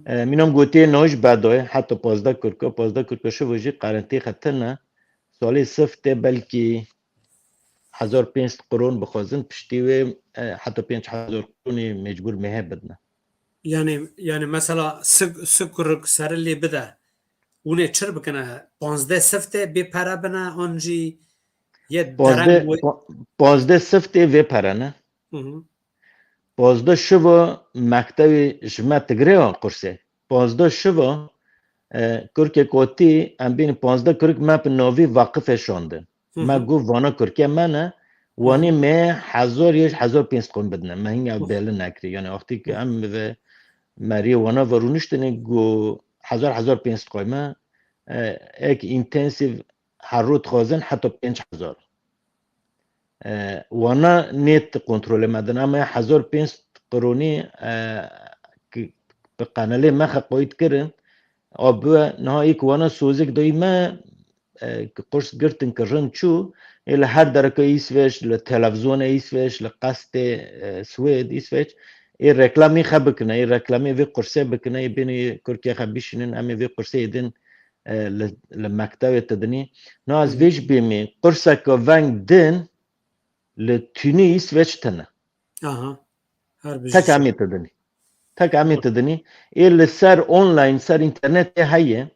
مینم گوته نوش بدای حتی 15 کرکا شوا جی قرنطی خطرنه سالی سفته بلکی 1500 قرون بخوازن پشتی و حتی 5000 قرونی مجبور مهه بدنه یعنی مثلا سکرک سر لی بده اونه چر بکنه 15 سفته بی پره بنه آنجی یه درنگ 15 سفته وی پره نه 15 شوا مکتب جمع تگره ها قرصه 15 شوا کرک کوتی ام بین 15 کرک ما په نوی واقف شونده ما گو وانا کرک منه وانی ما 1500 قون بدنه ما هنگه بیل نکری یعنی وقتی که ام و مری وانا ورونشتنه گو 1500 قیمه ایک اینتنسیو هر رو تخوازن حتی 5000 وانا نیت کنترل مدن اما 1500 قرونی به قناله ما قاید کردن آب نهایی که وانا سوزک دایی ما قرص گرتن کرن چو ایل هر درکه ایسویش لتلفزیون ایسویش لقصد سوید ایسویش ای رکلامی خواه بکنه ای رکلامی وی قرصه بکنه ای بینی کرکی خواه بیشنن امی وی قرصه ایدن لمکتب تدنی نو از ویش بیمی قرصه که ونگ دن لتونی ایسویش تنه تک امی تدنی ایل سر اونلاین سر اینترنت هایه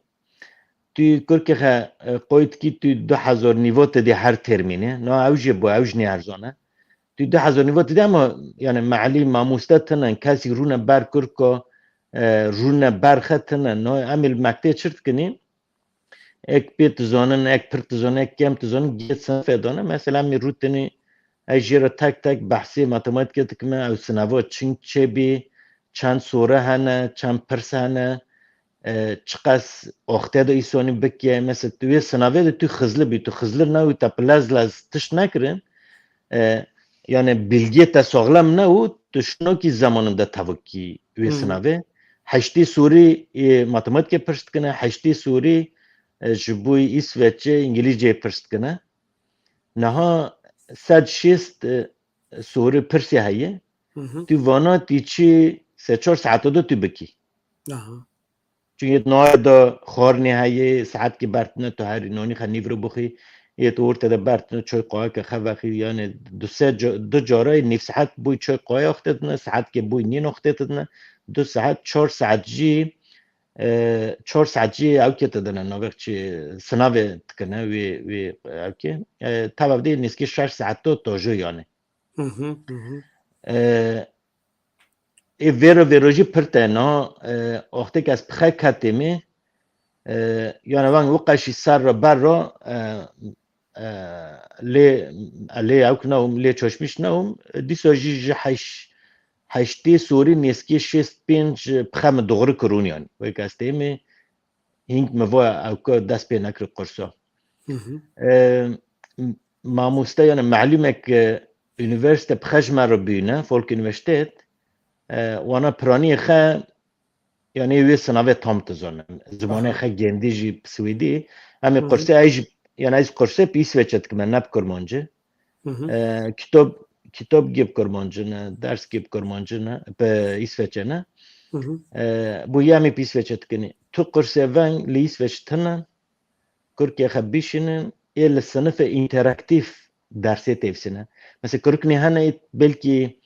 توی کرکی خواه قوید کی توی 2000 نیوات دی هر ترمینه نه اوجه با اوج نی ارزانه توی 2000 نیوات دی اما یعنی معلی ماموسته تنن کسی رونه بر کرکا رونه برخط تنن نه امیل مکته چرت کنی ایک پیت زانن ایک پرت زانن ایک کم تزانن گیت سنفه دانه مثلا می رو تنی ایجیره تک بحثی ماتماتیک تکمه او سنوات چند چه بی چند سوره هنه چند پرس هنه چقاس اخته دا ایسانی بکیه مثل توی سناوه دا تو خزله بی تو خزله نو تا پلاز لاز تش نکرن یعنی bilgiye ta sağlam ne o tuşnoki zamanında tavukki ve sınavı haşti suri matematik pırstkına haşti suri jibu İsveççe İngilizce pırstkına naha sad şist suri pırsi haye tu vana tiçi se 4 saat da tu beki çünkü noada xorni haye saat ki bartna tu hari noni khanivro bukhi یه طور تا برد چای قای که خواهی یعنی دو جارای نیف ساعت بوی چای قای اخته دنه ساعت که بوی نین اخته دنه 2 ساعت 4 ساعت جی 4 ساعت جی او که دنه نوبر چی سناوه تکنه وی او که تا بعدی نیسکی 6 ساعت تو جو یعنی ای ویروژی پرته نه وقتی که از بخیر کتیمی یعنی وان وقتی سر را بر را لی اوک نوم لی چشمش نوم دیساجی هشتی سوری نیسکی 65 بخم دغری کرونیان و یک استیمی هنگ موا اوکا دست پی نکر قرصا ماموسته یعنی معلومه که یونیورسیته بخشم رو بینه فولک یونیورسیتت وانا پرانی خواه یعنی وی سناوه تام تزانم زمانه خواه گندی جی سویدی همی قرصه ایج yani az kursa pis veçet ki ben nap kurmancı kitap gibi kurmancı ne ders gibi kurmancı ne pe İsveç'e ne bu yami pis veçet ki tu kursa ben li İsveç'ten Türkiye habişinin el sınıfı interaktif derse tefsine mesela Türkiye hani belki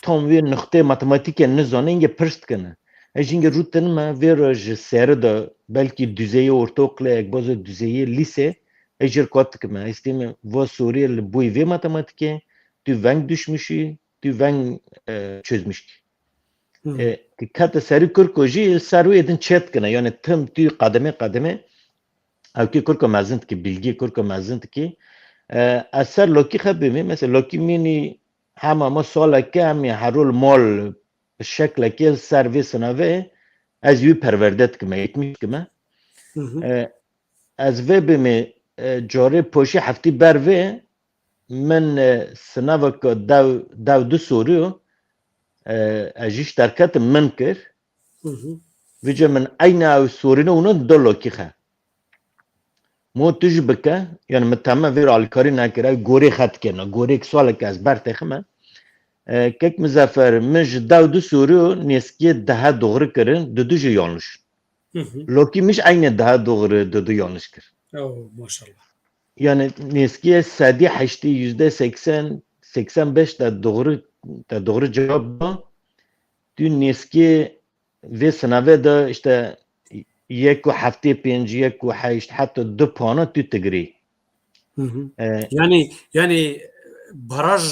tam bir nokta matematik ne zanenge pırst kene ejinge rutten ma veraj serda belki düzeyi ortaokul bazı düzeyi lise ejir kotk ma istime va Suriyeli bu ve matematike tu veng düşmüşü tu veng çözmüş ki kat seri kurkoji saru edin chat kana yani tam tu kademe avki kurko mazint ki bilgi kurko mazint ki اثر لوکی خبیمی مثل لوکی مینی همه ما سال که همی هرول مال شکل که سرویس نوه از یوی پروردت که ایتمیش که از وی بیمی جاره پوشی هفتی بر وی من سنوه که دو سوریو اجیش درکت من کر ویجا من این او سورینو اونو دو لوکی خواه مو تج بکه یعنی متهم ویر آلکاری نکره گوری خط کنه گوری که سوال که از برت خمه که مزفر مج دو سوریو نیسکی ده دوغره کرن دو جو یانش لوکی مش aynı ده دوغره دو یانش کر ماشاءالله yani نیسکی سدی هشتی %80-85 da doğru cevap da dün نیسکی ve sınavda da işte یک و هفته 5 یک و 8 حتی 2 پانا تو تگری یعنی baraj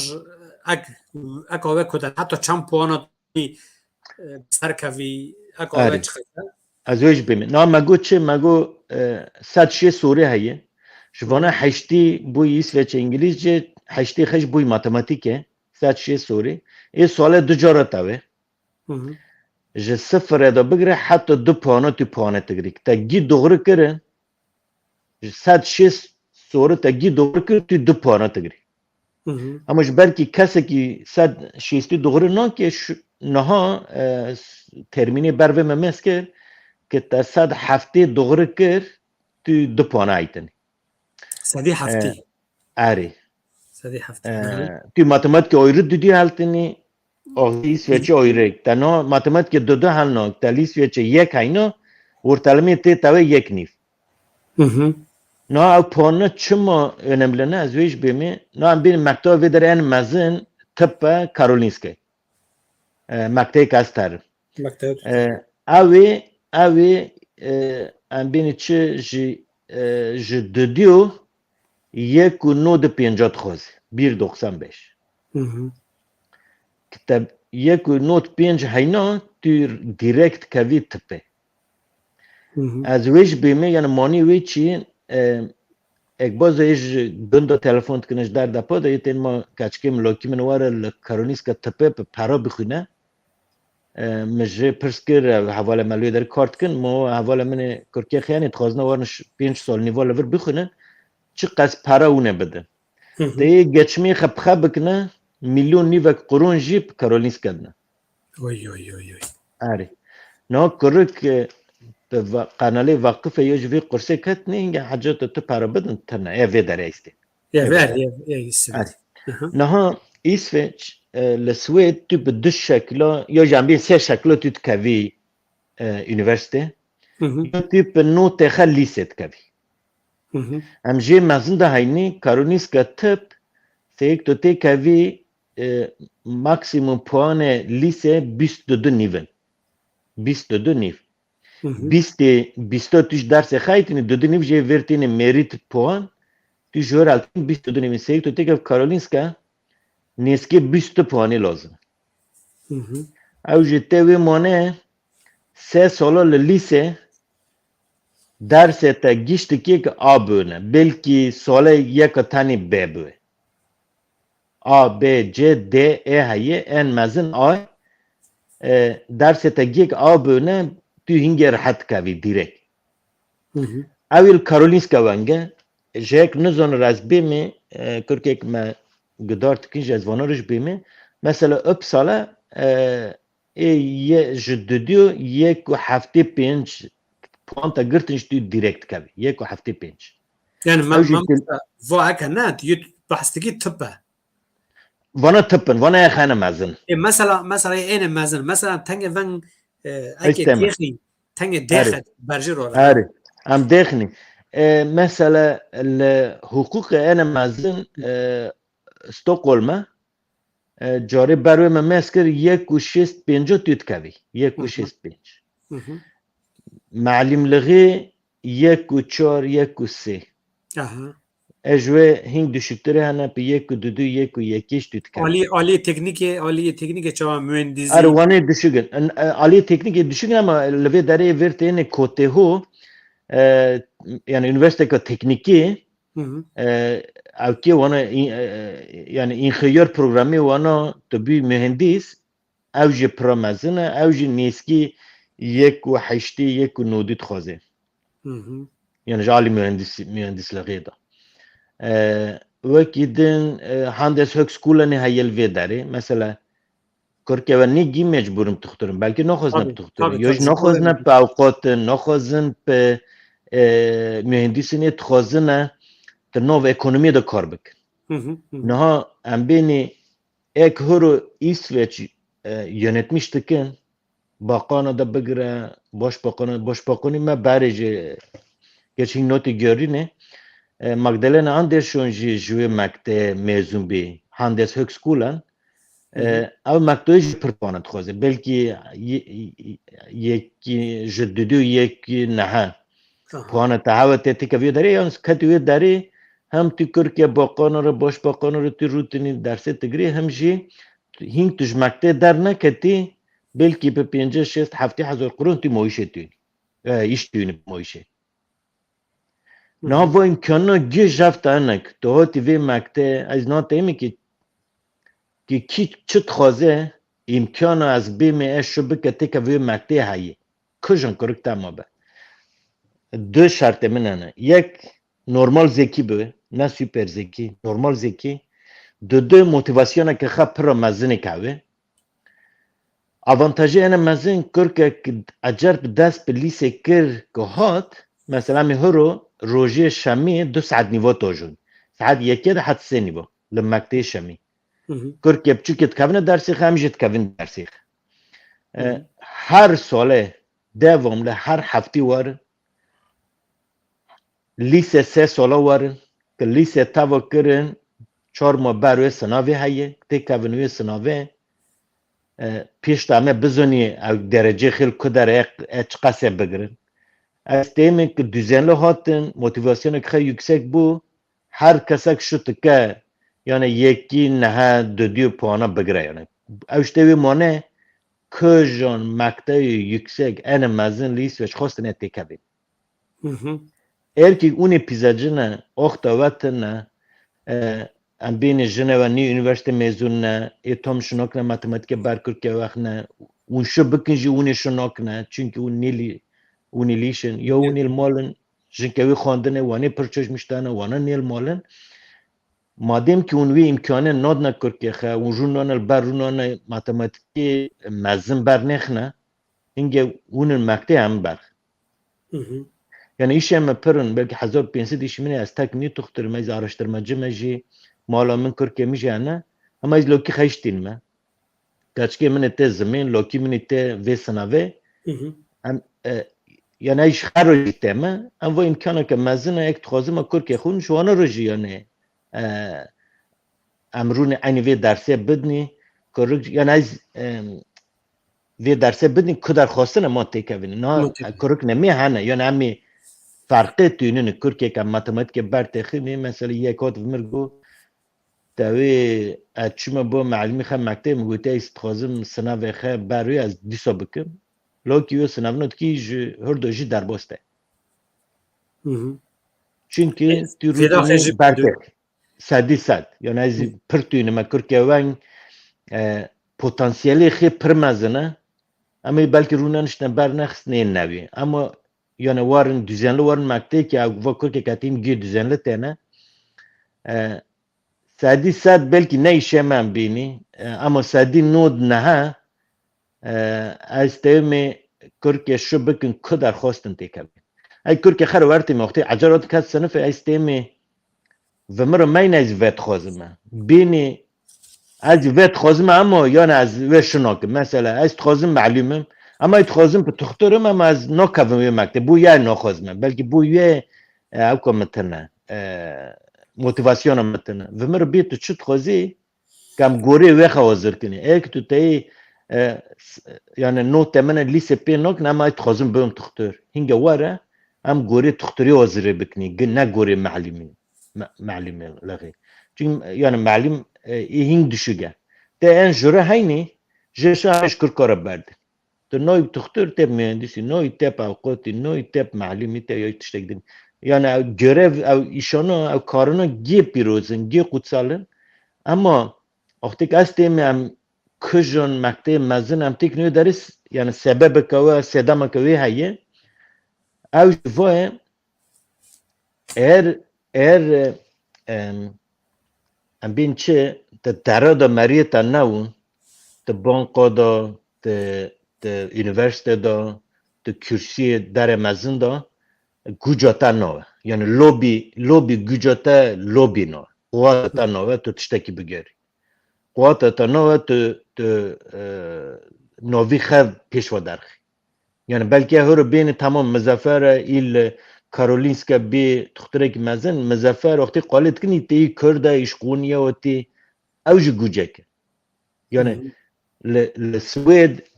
اک اوه کدن حتی چند پانا سرکوی اک اوه چخیده از ویش بیمی نه مگو چه مگو 100 سوری هیه شوانه 8 بوی İsveç انگلیسچه 8 خش بوی ماتماتیکه 100 سوری این سوال دو جاره تاوه جه صفر دا بگره حتی 2 پانا تو پانه تگری تا گی دوغره کرن 106 سوره تا گی دوغره کرن تو 2 پانا تگری اما بلکه کسی که 106 دوغره نه که نها ترمینی بروه ممس کرد که تا 107 دوغره کرد تو 2 پانا ایتنی 107 آره 107 تو matematik oyru düdüğü haltini İsveç'e oyru. Tano matematik dodo halno. Tali İsveç'e yek hayno. Ortalama te tave yek nif. No av puanı çıma önemli ne az veş bimi. No am benim maktab vedere en mazın tıpa Karolinska. Maktab kastar. Maktab. Avi am benim çi ji düdüğü یک و 9 خوز 1.95 کتاب یک و 9 هینا تو دیرکت کوی تپه از ویش بیمه یعنی مانی وی چی اک باز ایش گنده تلفون کنش در دپا دا یتین ما کچکیم لاکی منواره لکارونیس که تپه پا پرا بخونه مجرد پرسکر حواله ملوی در کارت کن مو حواله من کرکیه خیانی تخوازنه وارنش 5 سال نیوال لور بخونه چه قصد پره اونه بده دیگه گچمی خب بکنه میلیون نیوک قرون جیب کارولینس کردنه آره نه کرک به قنالی وقف یا جوی قرصه کت نه اینگه حاجات تو پره بدن تنه اوه داره ایستی نه ایسویچ لسوید تو به 2 شکلا یا جنبی 3 شکلا تو تکوی یونیورسیته یا تو به 9 تخل لیسه تکوی امجی مزن ده هینی کارونیس که تب سیک تو تکوی ماکسیموم پوان لیسه 22 نیون 22 نیو 20 توش درس خیلی 2 نیو جه ورتین مریت پوان تو جور التین 22 نیو سیک تو تکوی کارولینس که نیسکی 20 پوانی لازم او جته وی مانه 3 سالا لیسه درس تا گیشت که آ بونه بلکی سال یک تانی ب بوه آ ب ج د ای هیه ان مزن آ درس تا گیک آ بونه تو هنگی راحت کوی دیرک اویل کارولینس کوانگه جاک نزون راز بیمه کرکیک ما گدارت کنج از وانارش بیمه مثلا اب ساله یه جدیو یک و هفته 5 پوان تا گرتنش تو دیرکت کوی یک و هفته 5 yani man va نه دیگه بحثتگی تبه وانا تبن وانا خانه مزن مثلا این مزن مثلا تنگ ون اگه دیخی تنگ دیخت برجی رو آره ام دیخنی مثلا حقوق این مزن استوکولم جاری بروی من مسکر 1.65 توت کوی 1.65 معلم لغی 1.4 1.3 اجوه هنگ düşüktره هنه پی 1.2 1.1 توت کوی عالی تکنیک چوا mühendisi آره وانه düşügün عالی تکنیک düşügün ama لوی داره ورتین کوته هو yani üniversite tekniki او که وانا yani inxiyar programı وانا tabi mühendis او جه پرامزنه او جه نیسکی 1.8 1.9 تخوازه yani جعلی mühendis لغی دا وکیدن هندس هکسکولانی هایل وی داره مثلا کرکوانی گی مجبورم تخترم بلکه نخوازنم تخترم یوش نخوازنم به اوقات نخوازن به mühendisini تخوازنه در نوع اکونومی دا کار بکن نه ام بینی ek huru İsveç yönetmiştiken bakanı da bigre başbakanı ma barıcı geçin notu görüne Magdalena Andersson jüve makte mezun bi Handels Högskolan او مکتوبی پرپانت خوازه بلکی یکی جدیدو یکی نه پانه تهوت تکوی داره یا کتوی داره هم تو کرکیه باقانه رو باش باقانه رو تو روتینی درسه تگری همجی هینگ توش مکته در نکتی بلکی به 5-6-7 قرون تو مویشه توی ایش توی مویشه نه و امکانه گی جفت انک تو هاتی وی مکته از نا تایمی که کی چت خوازه امکانه از بیمه اشو بکتی که وی مکته هایی کجان کرک تمامه 2 شرط منانه یک نورمال زکی به نه سوپر زکی نورمال زکی دو موتیواسیونه که خب پر مزنی کوه avantajı ene mezin کرک اجر دست به لیسه کر که هات مثلا میهرو روژه شمی 2 ساعت نیو توجون ساعت 1 ده حد 3 نیو لمکته شمی کرک بچوکت کونه درسی خمجت کون درسی هر ساله devamlı her hafta var lise 3 ساله var که lise توا کرن 4 ماه بروی سناوی هیه تکونوی سناوی پیش دامه بزنی او درجه خیل کدر اچ قصه بگرن از تیمی که düzenli هاتن موتیواسیون که خیلی yüksek bu her کسک شد که yani یکی نه دو puana بگره yani اوشتوی مانه کجان مکتای yüksek en mezun لیسویچ خواستن اتکابین erkek اون پیزاجنه اختا وطنه ام بین جنوا نی üniversite mezunne etom şunokla matematik barkur ke vaxna اون شو بکن جی اونی شناک نه چونکه اون اونی لیشن یا اونی المالن جنکوی خواندنه وانه پرچش مشتانه وانه نیل مالن مادام که اونوی امکانه ناد نکر که خواه اون رونانه البر رونانه ماتماتیکی مزن بر نخنه اینگه اون مکته هم برخ yani işe me pırın belki 1500 işimine az tek ni tuxtur mez araştırmacı meji mala min Türkiye mi jana ama iz loki xeştin me kaçke min te zemin loki min te ve sanave am yani iş xaro tema am vo imkana ke mazna ek txozma Türkiye xun şwana roji yani امرون aynı ve derse bedni koruk yani az ve derse bedni kadar xostana ma tekevin na koruk ne mi hana yani ami فرقه تونین کرکی که ماتماتیک برتخینی مثلا یک کات مرگو توی اچما با معلمی خم مکتب میگویی استخازم سناو خه بروی از دیسا بکم لکیو سناو نت کیج هر دوجی در باسته چونکه تیروتونی برتخ سادی ساد یعنی از پرتونی ما کرکی وان پتانسیلی خی پرمزنه اما بلکه رونانشتن برنخست نه نوی اما yani varın düzenli varın makte ki vakır ki katim gir düzenli tane sadi sad belki ne işemem bini ama sadi nod naha az tevme Türkiye şu bakın kadar hostun tekab ay Türkiye xar varti maqti ajarat kat sınıf az tevme ve mera mayne az vet khozma bini az vet khozma ama yani az ve şunak mesela az khozm malumum اما اتخاذم به تخترم هم از نکویم مکتب بو یه نخوازم بلکه بو یه اوکا متنه موتیواسیون متنه و مر بیت تو چت خوازی کم گوری و خوازر کنی ایک تو تی یعنی نو تمن لیسه پی نک نما اتخاذم بهم تختر هنگه واره هم گوری تختری وازره بکنی نه گوری معلمی لغی چون یعنی معلم ای هنگ دشوگه ده این جره هینی جشه هش کرکاره برده تو نوی تختر تب مهندسی نوی تب اوقاتی نوی تب معلمی تب یا تشتگدن yani görev işonu karına gi pirozun gi kutsalın ama artık astemi am kujun makte mazın am tekniği deriz yani sebebe kava sedama kavi haye av voe am binçe te tarada mariyeta naun te bankoda te üniversitede te kürsüye dare mazın da gücata nova yani lobi gücata lobi no kuata nova to tişteki bigeri kuata nova to novi khav peşva darx yani belki hor beni tamam Muzaffer il Karolinska bi tuxtrek mazın Muzaffer vaqti qalet kini te kurda işquniye oti avj gücek yani le Swed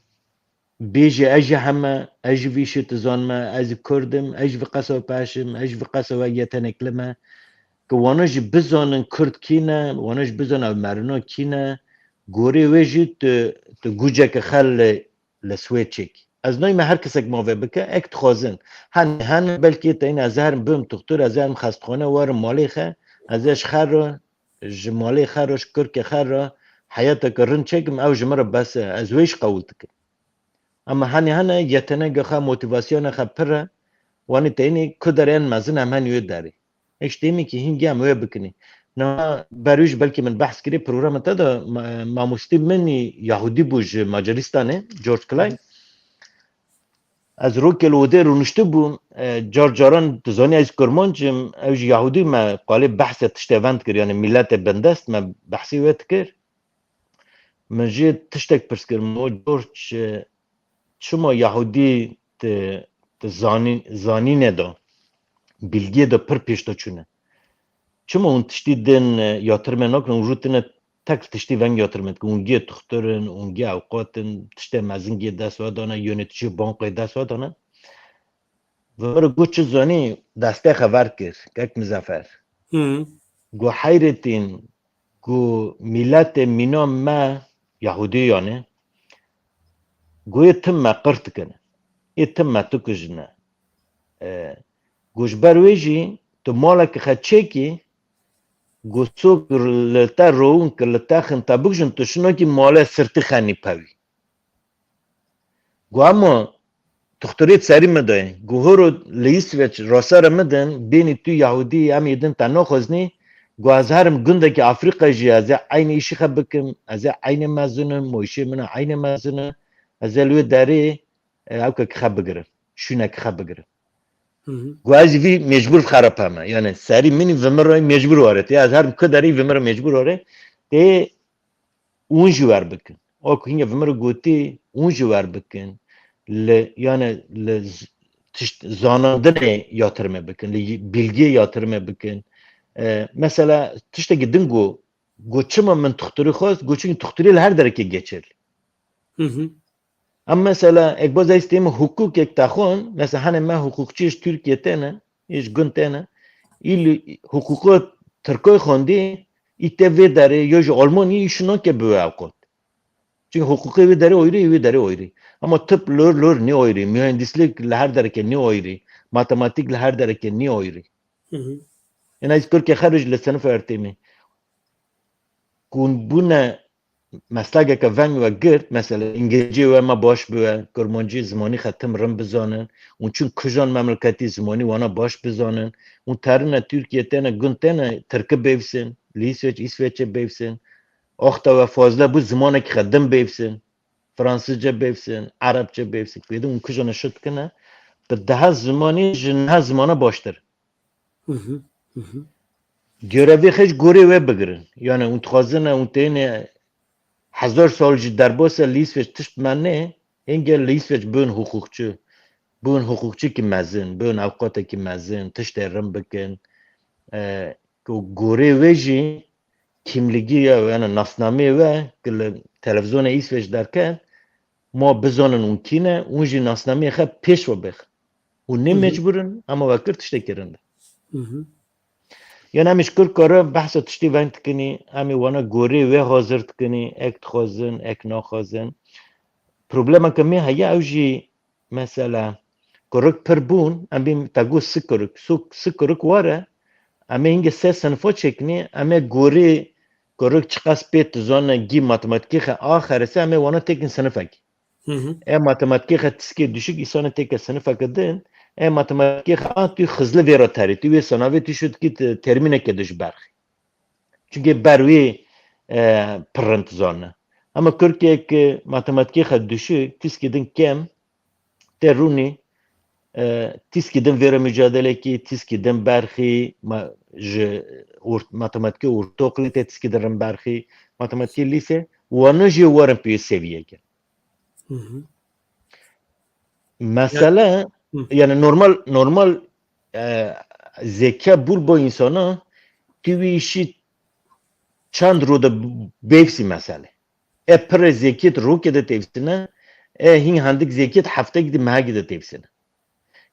بیجی اجی همه اجی ویشت زانمه اجی کردم اجی وقصه پاشم اجی وقصه و یتنکلمه که وانش بزانن کرد کینه وانش بزانن مرنا کینه گوری ویجی تو گوجه که خل لسوید چک از نوی هر کسک ماوه بکه اکت خوازن هن بلکه تا این از هرم بهم دکتر از هرم خستخانه وارم مالی خه ازش خر را جمالی خرش کرد که خر را حیات کرن چکم او جمره بس از ویش قول تکه اما هنه yetenek خا موتیواسیون خا پره وانی تینی کدرن مزن همان یود داری اشتیمی که هنگی هم وی بکنی نه بروش بلکه من بحث کردی پروگرام تا دا ماموستی منی یهودی بوج ماجریستانه جورج کلاین از رو که لوده رونشته بوم جارجاران تزانی از کرمانجم اوج یهودی ما قالی بحث تشتوند کر یعنی ملت بندست ما بحثی وید کر من جی تشتک پرس کر مو جورج شما یهودی زانی ندا bilgiye de pır peşte çune. Çuma un tişti den yatırma nakın rutine tek tişti ven yatırma. Ungiye tuxturun, ungiye avqatın, tişte mazingiye dasvadana, yönetici bankayı dasvadana. Ve böyle guçu zani deste xabar kir, kek Muzaffer. Gu hayretin, gu millete mina ma Yahudi yani. Gu yetim qırt kene. Yetim tukujne. Guş berwejî tu malek xeçekî gusok li te roûn kir li te xin te bikijin tu şinokî male sirtî xenî pevî. گواما دکتریت سری مدای گوهرو لیس وچ راسار مدن بینی تو یهودی هم یدن تنها خزنی گوازهرم گنده که آفریقا جی از عین ایشی خبکم از عین مزنم موشی من عین مزنه از لوی داری او که خب بگیرم شونه که خب بگیرم گوازی وی مجبور خراب همه یعنی سری منی ومر مجبور وارد یا از هر کداری ومر مجبور وارد ده اون جوار بکن او که اینجا ومر گوتی اون جوار بکن yani zanandine yatırma bakın, bilgiye yatırma bakın. Mesela tişte gidin goçuma men tuhturi khos, goçun tuhturi her dereke geçer. Ama mesela ekbaz istemi hukuk ek takhon, mesela hani ben hukukçu iş Türkiye'de ne, iş günte ne, il hukuku Türkiye khondi, ite ve dare, yoj Almanya işino ke bu avkot. Çünkü hukuku ve dare oyri. Ama tıp lor ne oyri, mühendislik her dereke ne oyri, matematik her dereke ne oyri. Yani izkur ki kharij لسنف ارتمی کون بونه مسلگه که ون و گرد مثلا انگلیسی و ما باش بوه کرمانجی زمانی ختم رم بزانن اون چون کجان مملکتی زمانی وانا باش بزانن اون ترنه ترکیه تنه گن تنه ترکه بیفسن لیسویچ اسویچه بیفسن اختا و فازله bu زمانه که خدم بیفسن فرانسیزce بیفسن عربچه بیفسن بیده اون کجان شد کنه به ده زمانی جنه زمانه باشتر görevi hiç görevi bigrin. Yani untxazına untene 1000 سال جی در باسه لیسویچ تشت منه اینگه لیسویچ بون حقوقچی که مزن بون اوقات که مزن تشت رم بکن görevi جی kimliği ya yani nasname ve televizyona İsveç derken ma bizanın unkine unji nasname hep peş ve bek. O ne mecburun ama vakit tişte kirinde. Yani hemiş kır kara bahsa tişti vent kini hemi wana göre ve hazır kini ek txazın ek naxazın. Problema kemi haya evji mesela kırık perbun em tagu sıkırık vara ama inge ses sınıfa çekni ama göre kırık çıkas pet zona gi matematik ha ahirese ama wana tekin sınıfak. Matematik ha tiske düşük isana tek sınıfa kadın matematik ha tu hızlı vera tarihti ve sınavı tişut ki termine kediş berx. Çünkü berwi pırınt zona. Ama Türkiye matematik ha düşük tiskedin kem teruni tiskedin vera mücadele ki tiskedin berxi matematik ortaokulu tiskedin berxi matematik lise wana ji warın pi seviye ki. Mesela yani normal zeka bul bu insana tüvi işi çand roda bevsi mesele. Pre zekiyet rokede tevsine hin handik zekiyet hafta gidi maha gidi tevsine.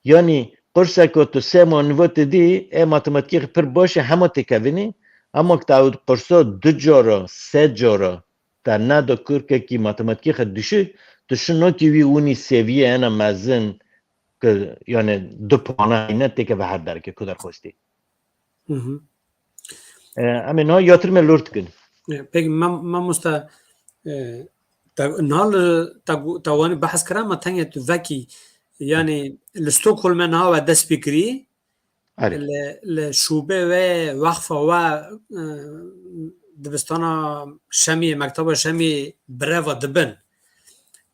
Yani qursa ko to sema nivot di matematik per başı hema tekavini ama taud qursa 2 jara 3 jara در ندا کرد که ماتماتیک düşük düşünün ki vi uni seviye ana mazın که yani 2 puana inet teke ve her derke kadar hoşti. Ama ne yatırma lortkin. Peki ma musta nal tawani bahs kara ma tanya tu vaki yani Stockholm ha ve dest fikri الشوبه و وقفه و دبستانا شمی مکتب شمی برو دبن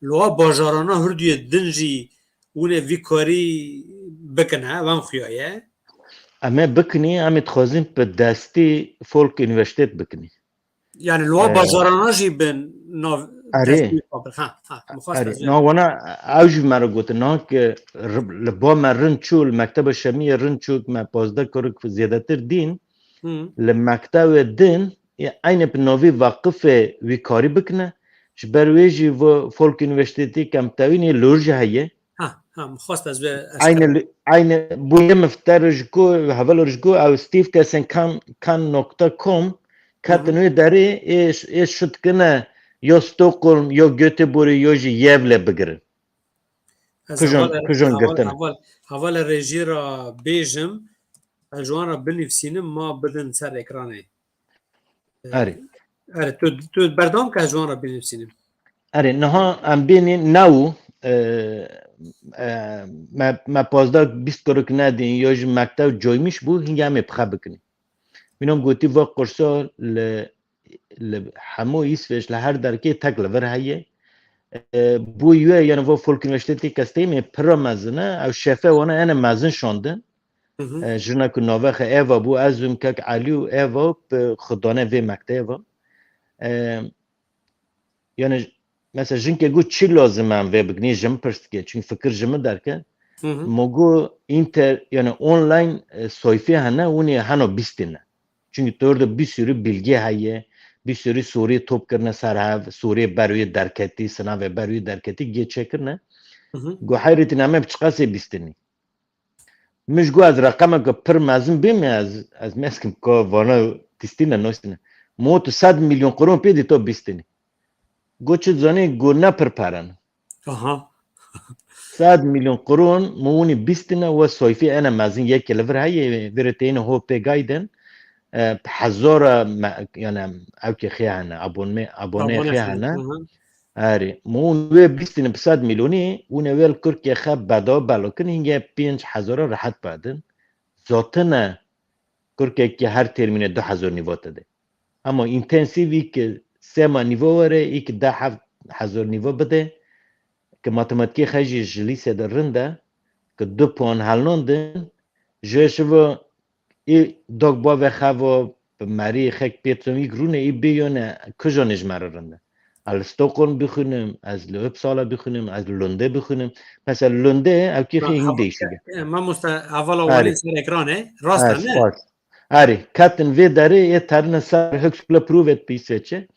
لوا باجارانا هردوی دنجی اونه ویکاری بکنه وام خویایه اما بکنی اما تخوازیم به دستی فولک انوشتیت بکنی یعنی لوا باجارانا جی بن اره نه وانا اوج مرا گوته نه که لبا مرن چول مکتب شمی رن چول ما 15 کرک زیاده تر دین لمکتب دین این بنوی وقف ویکاری بکنه شبرویجی و فولک انوشتیتی کم تاوینی لورج هیه مخواست از این بوی مفترش گو حوالش گو او ستیف کسن کان نقطه کم کتنوی داری ایش شد کنه یا Stockholm یا Göteborg یا یوله بگیرن. کجان گفتن؟ حوال رژی را بیجم جوان را بنویسینم ما بدن سر اکرانه. آره تو بردام که جوان را بنویسینم. آره نه ام بینی نو ما 15-20 کروک ندین یا جو مکتب جایمیش بود هنگی همه بخواه بکنی بینام گوتی و قرصا همو ایسوش لهر درکی تک لور هیه بو یوه یعنی و فولک یونیورسیتی کسته می پر مزنه او شفه وانا انا مزن شاندن جرنا که نوخ ایوا بو ازم که علیو ایوا خدانه وی مکتب یعنی مثلا جنکه گو چی لازم من وی بگنی جم پرست که چون فکر جم درکه مگو اینتر یعنی آنلاین سایفی هنه اونی هنو بیستینه چون تورده بی سری bilgi هیه بی سری سوری توپ کرنه سر هف سوری بروی درکتی سناو بروی درکتی گیچه کرنه گو حیرتی نامه بچقاسه بیستینی مش گو از رقم که پر مزن بیمی از مسکم که وانا تستینه نوستینه مو تو 100 میلیون قرون پیدی تو بیستینی گو چه زانی گو نپر پرن 100 میلیون قرون مونی بیستینه و سایفی انا مزن یک کلور هیه ورتین هو پیگایدن هزار یعنی او که خیانه abone خیانه آره مون و بیستین 100 میلیونی اون اول کرد خب بدا بالا کن اینگه 5000 راحت بدن ذاتنا کرد که هر ترمینه 2000 نیوات ده اما اینتنسیوی که 3 نیو وره ای که 10000 نیو بده که ماتماتیک خیلی جلیسه در رنده که 2 پوان هلنوندن جوشو ای داغ با و خوا مری خک پیتومی گرونه ای بیونه کجانش مررنده از استکهلم بخونم از لوپسالا بخونم از لنده بخونم مثلا لنده او کی خیلی دیشیه ما اول اولی سر اکرانه راست نه آره کاتن وی داره یه ترن سر هکسپل پرووت پیسچه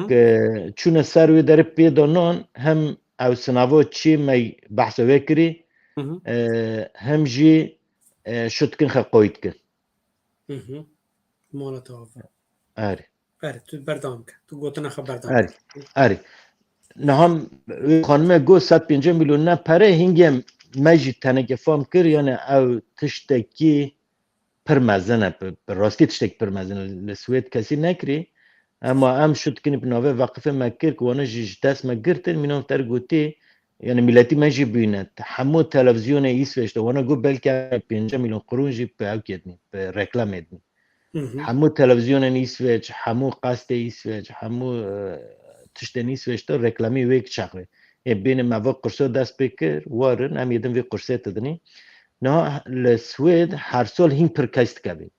که چون سر وی داره پیدانان هم او سناو چی می بحث وکری هم جی شد کن خقایت کن مالت آف آره تو بردام که تو گوتنا خبردام آره نه هم خانمه گو 150 میلیون نه پره هنگم مجی تنگه فهم کر یعنی او تشتکی پرمزنه راستی تشتک پرمزنه لسوید کسی نکری اما هم شد کنی بناوه وقفه مکر که وانا جیش دست مگرتن مینام تر گوتی یعنی ملتی مجی بینه همو تلویزیون ایسوشته وانا گو بلکه 5 میلیون قرون جی به او کدنی به رکلام ادنی همو تلویزیون ایسوچ همو قصد ایسوچ همو تشتن ایسوچ تا رکلامی ویک چاقه بین موا قرصه دست بکر وارن هم یدن وی قرصه تدنی نه لسوید هر سال هین پر کست کبی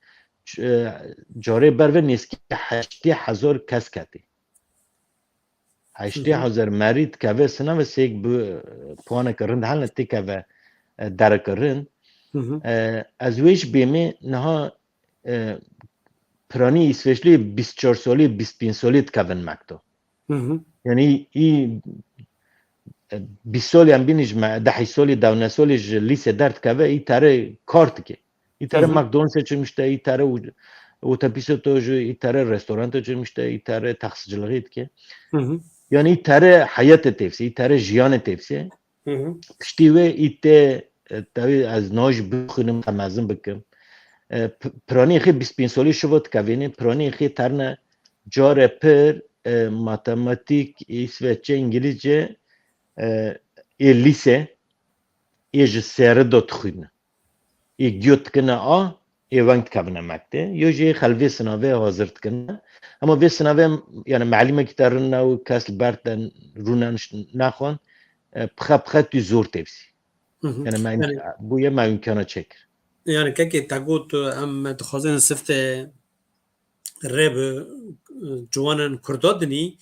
جاره برو نیسکی 80,000 کس کتی 80,000 مرید که و سنا و سیک پوانه کرند حال نتی که و داره کرند از ویش بیمه نه پرانی اسویشلی 24 سالی 25 سالی تکون مکتو یعنی ای 20 سالی هم بینیش 10 سالی 12 سالی لیسه درد که ای تاره کارت که ای تاره مکدونالدز چه میشته ای تاره اوتوبیسو تو ای تاره رستوران چه میشته ای تاره تخصیصلغیت که یعنی ای تاره حیات تفسی ای تاره جیان تفسی پشتی و ای ته از ناج بخونم تمازن بکم پرانی خی 25 سالی شود که پرانی خی ترنه جار پر ماتماتیک اسوچه انگلیسچه ای لیسه ای جسر داد خوینه ای گیوت کنه ای وقت کبنه مکته یا جی خلوی سناوه حاضرت کنه اما وی سناوه یعنی معلومه که ترنه و کسل بردن روننش نخوان بخه توی زور تفسی یعنی من بویه ما امکانه چکر yani keke tagot em dixwazin siftê rêb ciwanan Kurda dinî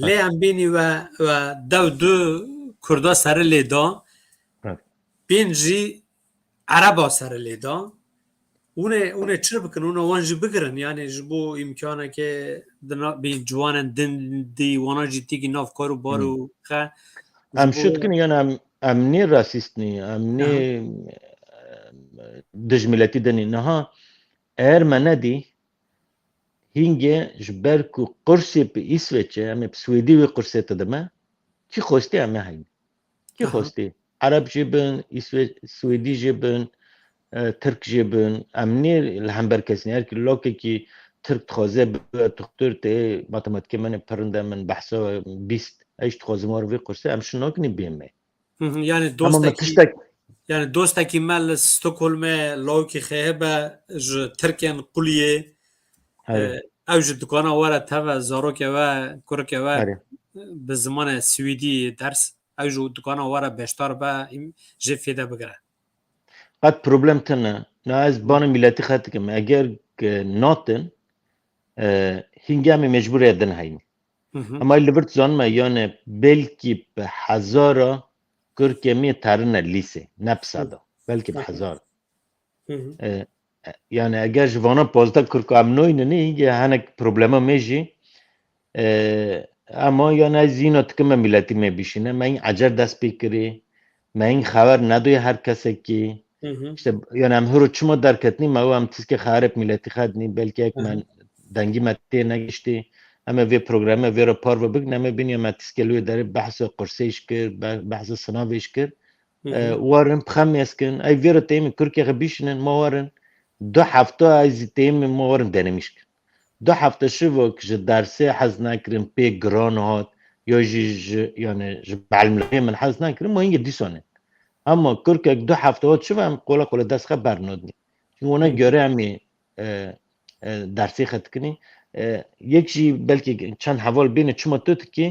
lê em bînî we dew du Kurda serê lê da pên jî Ereba serê lê da hûn ê çi bikin hûn wan jî bigirin yani ji bo îmkanekê bîn ciwanan din dî wana jî tîkî nav kar û bar û xe em şut kin yani em nê rasîst nî em nê dijmiletî dinî niha eğer me nedî hîngê ji ber ku qursê bi İsveçê em ê bi Swêdî wê qursê te dime kî xwestî em ê heyn kî xwestî Ereb jî bin Swêdî jî bin Tirk jî bin em nê li hember kesî her ki lokekî Tirk dixwaze bibe doktor tê matematikê min ê pirin de min behsa bîst eş dixwazim war vê qursê em şi nakinî bê me Yani اما ما dostaki تشتك yani dostaki mel Stockholm'e lawki khebe ji Tirkiye'nin kuliye هره ew ji dukana were teve zarokê ve kurikê ve هره bi zimanê Swîdî ders ew ji dukana were beşdar be jê fêde bigire. قد پروبلم تنه نه از بان ملتی خط کم اگر ناتن هنگامی مجبور ادن هایم اما لیبرت زانما یعنی بلکی به هزارا کرکمی ترنه لیسه نپسادا بلکی به هزار yani eğer jvana pozda kurku amnoy ne ye hanek problema meji ama yani zino tıkıma milleti me bişine men acar dest pikiri men haber nadoy her kese ki işte yani hem huru çuma derketni ma hem tiske harep milleti khadni belki ek men dengi mette ne geçti ama ve programı ve rapor ve big neme bin ya tiske lu der bahs qursiş kir bahs sınaviş kir warın bxam yeskin ay ver temi Türkiye bişinin ma warın دو هفته از تیم مورن دنمیش کرد. دو هفته شو که درسه حز نکریم پی گران هات یا یعنی بعلمه من حز نکریم ما اینگه دیسانه. اما کرک دو هفته هات شو هم قولا دست خب برنادنی. چون اونا گره همی درسی خط کنی. یکی بلکه چند حوال بینه چما توت که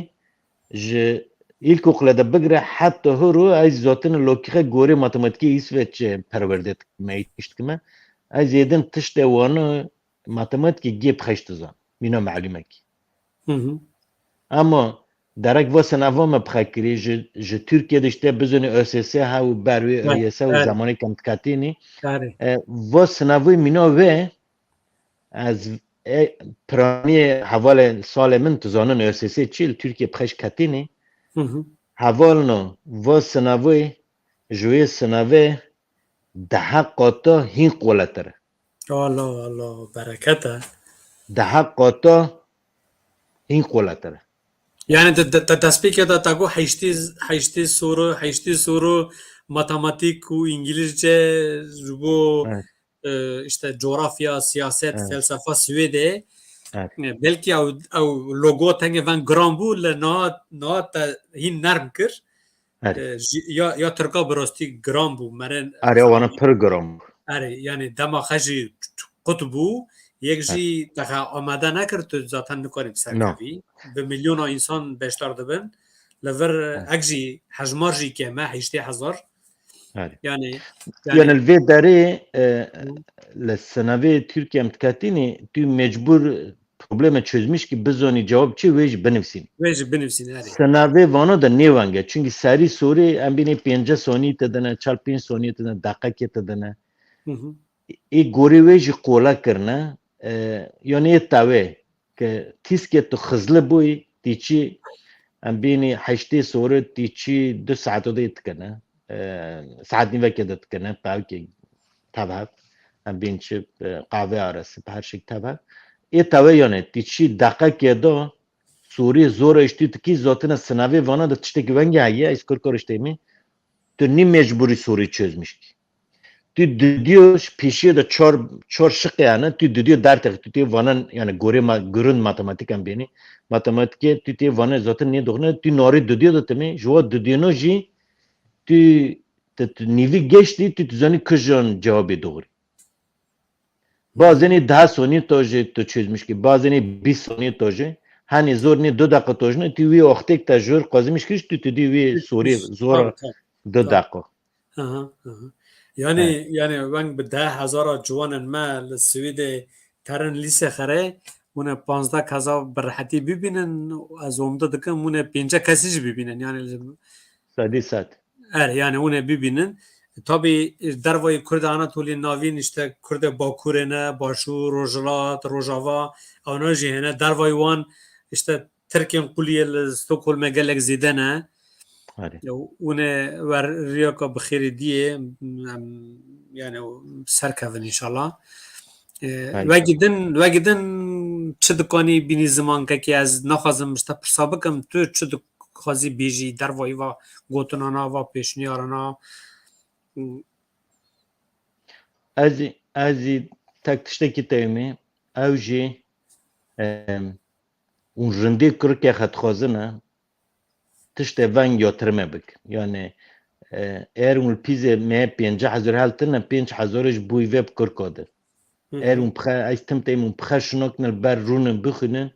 ilk okula da bigre hatta huru az zaten lokike gore matematik İsveç perverdet meytiştik mi? Az yedin tişte onu matematik gep xeştizan. Mina malumek. Ama derek ve sınava mı bırakırı je Türkiye'de işte bizone ÖSS ha u bervi ÖYS u zamanı kam tkatini. Ve sınavı mina ve az praniye havale sal min tuzanın ÖSS çil Türkiye bıraş katini. حوالنا و سنوی جوی سنوی ده قطع هین قولتره Allah berekete. ده قطع هین قولتره Yani tespit da tago haşti soru matematik u İngilizce bu işte coğrafya, siyaset, felsefe Swede belki ew logo tenge van gran bû li na te hîn nerm kir ya Tirka bi rastî gran bû meren Are wana pir gram yani dema xwe jî qut bû yek jî te amade nekir tu zaten nikarî serkevî bi milyona însan beşdar dibin li vir ek jî hejmar jî keme heştê hezar yani الوی داره لسنوی Türkiye متکتینی تو مجبور problemi çözmüş ki biz onu cevap çi vej benefsin. Sınavı vana da ne vange? Çünkü seri soru embine 5 saniye tedene, çal 5 saniye tedene, dakika tedene. Gori vej kola करना yani tave ki tiske to hızlı boy tiçi embine 8 soru tiçi 2 saat odayet kana. Saat niye kedet kana belki tabii embine çip kahve arası her şey tabii. تاوه یانه تیچی دقیقه دا سوری زور اشتی تکی زاتن سنوی وانا دا تشتکی ونگی هایه از کارشته می تو نی مجبوری سوری چözmüş ki تو دیوش پیشی دا چار شق یانه تو دیو درتق تو وانا یعنی گرون matematik هم بینی matematik تو وانا زاتن نی دخنه تو ناری دیو دا تمی جوا دیو جی تو نیوی geçti تو زنی کجان جوابی دوری Bazeni 10 saniye toje to çözmüş ki bazeni 1 saniye toje hani zor ne 2 dakika tojne tüvi oktek ta jor qazmış ki tu tüvi suri zor 2 dakika. Yani ben bi 10,000 ciwanan me li Swêdê terin lîse xere hûne 15 keza bi rehetî bibînin ez omda dikim hûne 5 kesî jî bibînin yani Sat. yani hûne bibînin tabii dervayı Kurd Anatoliye navîn işte Kurd Bakurê ne Başûr Rojhilat Rojava ona jî hene dervayı wan işte Tirkiyên Kuliyê li Stockholmê gelek zêde ne hûne wer riyaka bi xêrê diyê yani serkevin inşallah vegidin çi dikanî bînî zimankekê ez naxwazim işte pirsa bikim tu çi dixwazî bêjî dervayî va gotinana va pêşniyarana از تک تشتکی تایمی اوجی اون رنده کرکه خط خوازنه تشت ونگ یا ترمه بک یعنی اون پیزه می 50,000 هلتن 5,000 بوی وب کرکاده اون بخ استم تیم بخ شنوک نل بر رون بخونن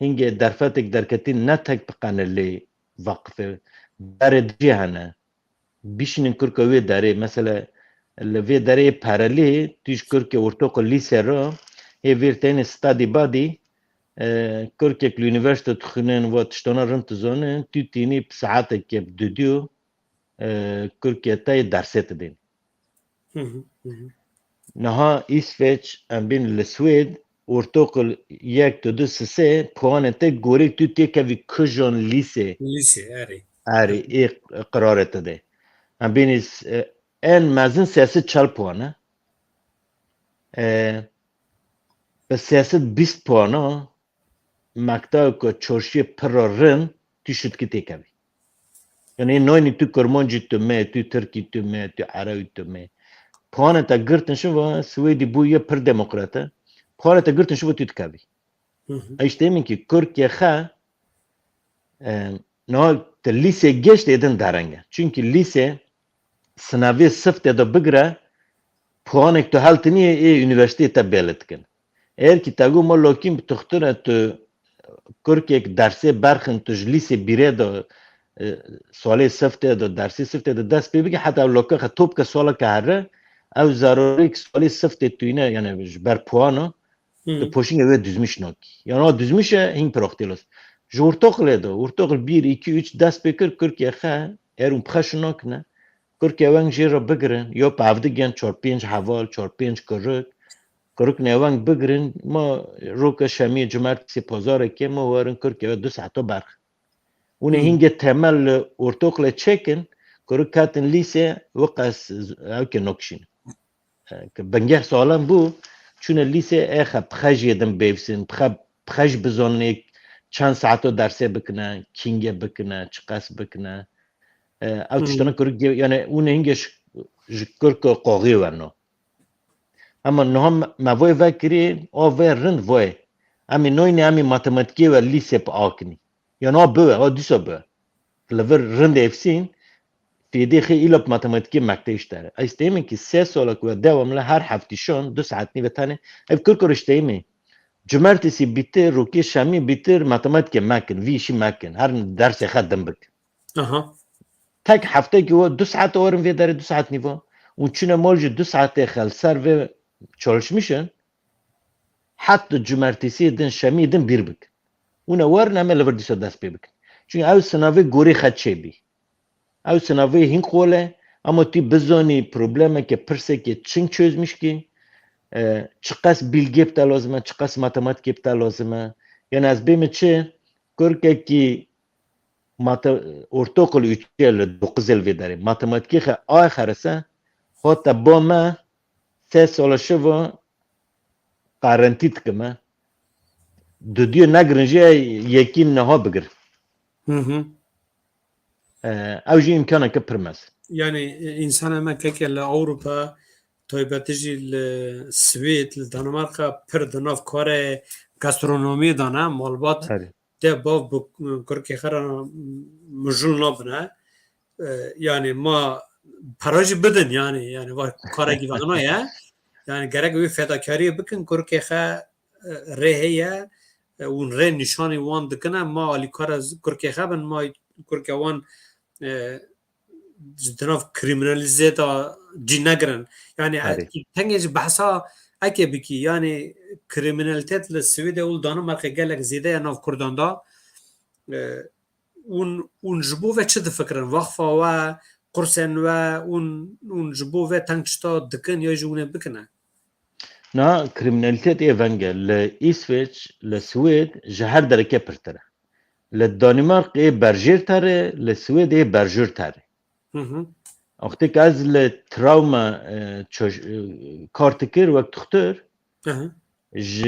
هنگه درفتک درکتی نتک بقنلی وقفه درد جهنه بیشین کرکوی داره مثلا لوی داره پرالی تیش کرک ورتوق لیسه را ویرتین استادی بادی کرک یونیورسیته تخنن و تشتنا رنت زونه تو تینی ساعت که دودیو کرک تای درست دین نها ایسویچ ام بین لسوید ورتوق یک تو دو سه پوان تا گوری تو تی که وی کجان لیسه اری ای قرارت ده ام بین en mezin siyaset 40 puanı. Be siyaset 20 puanı makta ko çorşi pırarın tüşüt ki tekavi. Yani noyni tu kurmancı tüme, tu Türkiye tüme, tu Arabi tüme. Puanı ta gırtın şu va Swedi bu ya pır demokrata. Puanı ta gırtın şu va tütkavi. İşte emin ki Türkiye ha no te lise geçti edin daranga. Çünkü lise sınavı sıfte de bıgra puanek to haltini üniversite tabelet kin. Eğer ki tagu molokim tuxtura to Türkiye derse barxın to lise bire de سوالی سفته دو درسی سفته دو دست بگی حتی لوکا خطوب که سوالا که هره او ضروری که سوالی سفته توینه یعنی بر پوانو تو پوشینگ اوه düzmüş نوکی یعنی او düzmüşe هین پروختیلوست جو ورتوقل دو ورتوقل 1 2 3 دست بکر کرکیه خواه ایرون پخش نوک نه کرکیه وانگ جیر رو بگرن یا پاودگین 4-5 حوال 4-5 کرک نیوانگ بگرن ما روکا شمی جمعرتی پازاره که ما وارن کرکیه 2 ساعتا برخ اون هنگه تمل ورتوقل چکن کرک کاتن لیسه وقاس او که نوکشین که بنگه سوالان بو چون لیسه اخه بخش یدن بیفسین بخش بزنن چند ساعتو درسه بکنه کینگه بکنه چقاس بکنه او تشتانه کرک یعنی اون هنگه کرک قاقی ورنو اما نهم موای وکری آوه رند وای امی نوینی امی ماتماتیکی و لیسه پا آکنی یا نه بوه آ دیسا بوه لور رند افسین فیدی خیلی ایلاب ماتماتیکی مکتیش داره ایستیمه که 3 سالک و دوامله هر هفتیشون 2 ساعت نی بتانه اف کرکر اشتیمه cumartesi bitir روکی شمی bitir ماتماتیک مکن ویشی مکن هر درس خدم بک تک هفته که و 2 ساعت اورم وی داره 2 ساعت نیوا اون چونه مالج 2 ساعت خلصر و çalışmışın hatta cumartesi den şemi den bir bik ona var name lever disa das bebik çünkü ev sınavı gori xatçebi ev sınavı hin kole ama ti bizoni probleme ki perse ki çin çözmüş ki çıkas bilgi iptal lazım çıkas matematik iptal lazım yani az bemeçe korke ki ortaokul 3 yıl 9 yıl vedare matematik ahirse hatta boma 3 سال شو قارنتیت کمه دودیو نگرنجه یکی نها بگر اوجی امکانه که پرمز yani insan hemen kekelle Avrupa toybetici Svet Danimarka per danav kare gastronomi dana malbat de bav bu kurke khara mujul nabna yani ma parajı bedin yani var kara gibi ana ya yani gerek bir fedakari bakın kurke kha rehya un re nişani wan dikana ma ali kara kurke kha ben ma kurke wan danav kriminalize da cinagran yani tengeci bahsa ake biki yani kriminalitetle Svede ul Danimarka gelek zede ya nav Kurdanda un jbu ve çi fikrin vakfa ve kursen ve un jbu ve tankçta dikin ya june bikine na kriminalitet evenge le İsveç le Sved jehar dereke pertere le Danimarka berjer tare le Sved berjer tare وقتی که از تراوما کارتکر وقت دکتر ج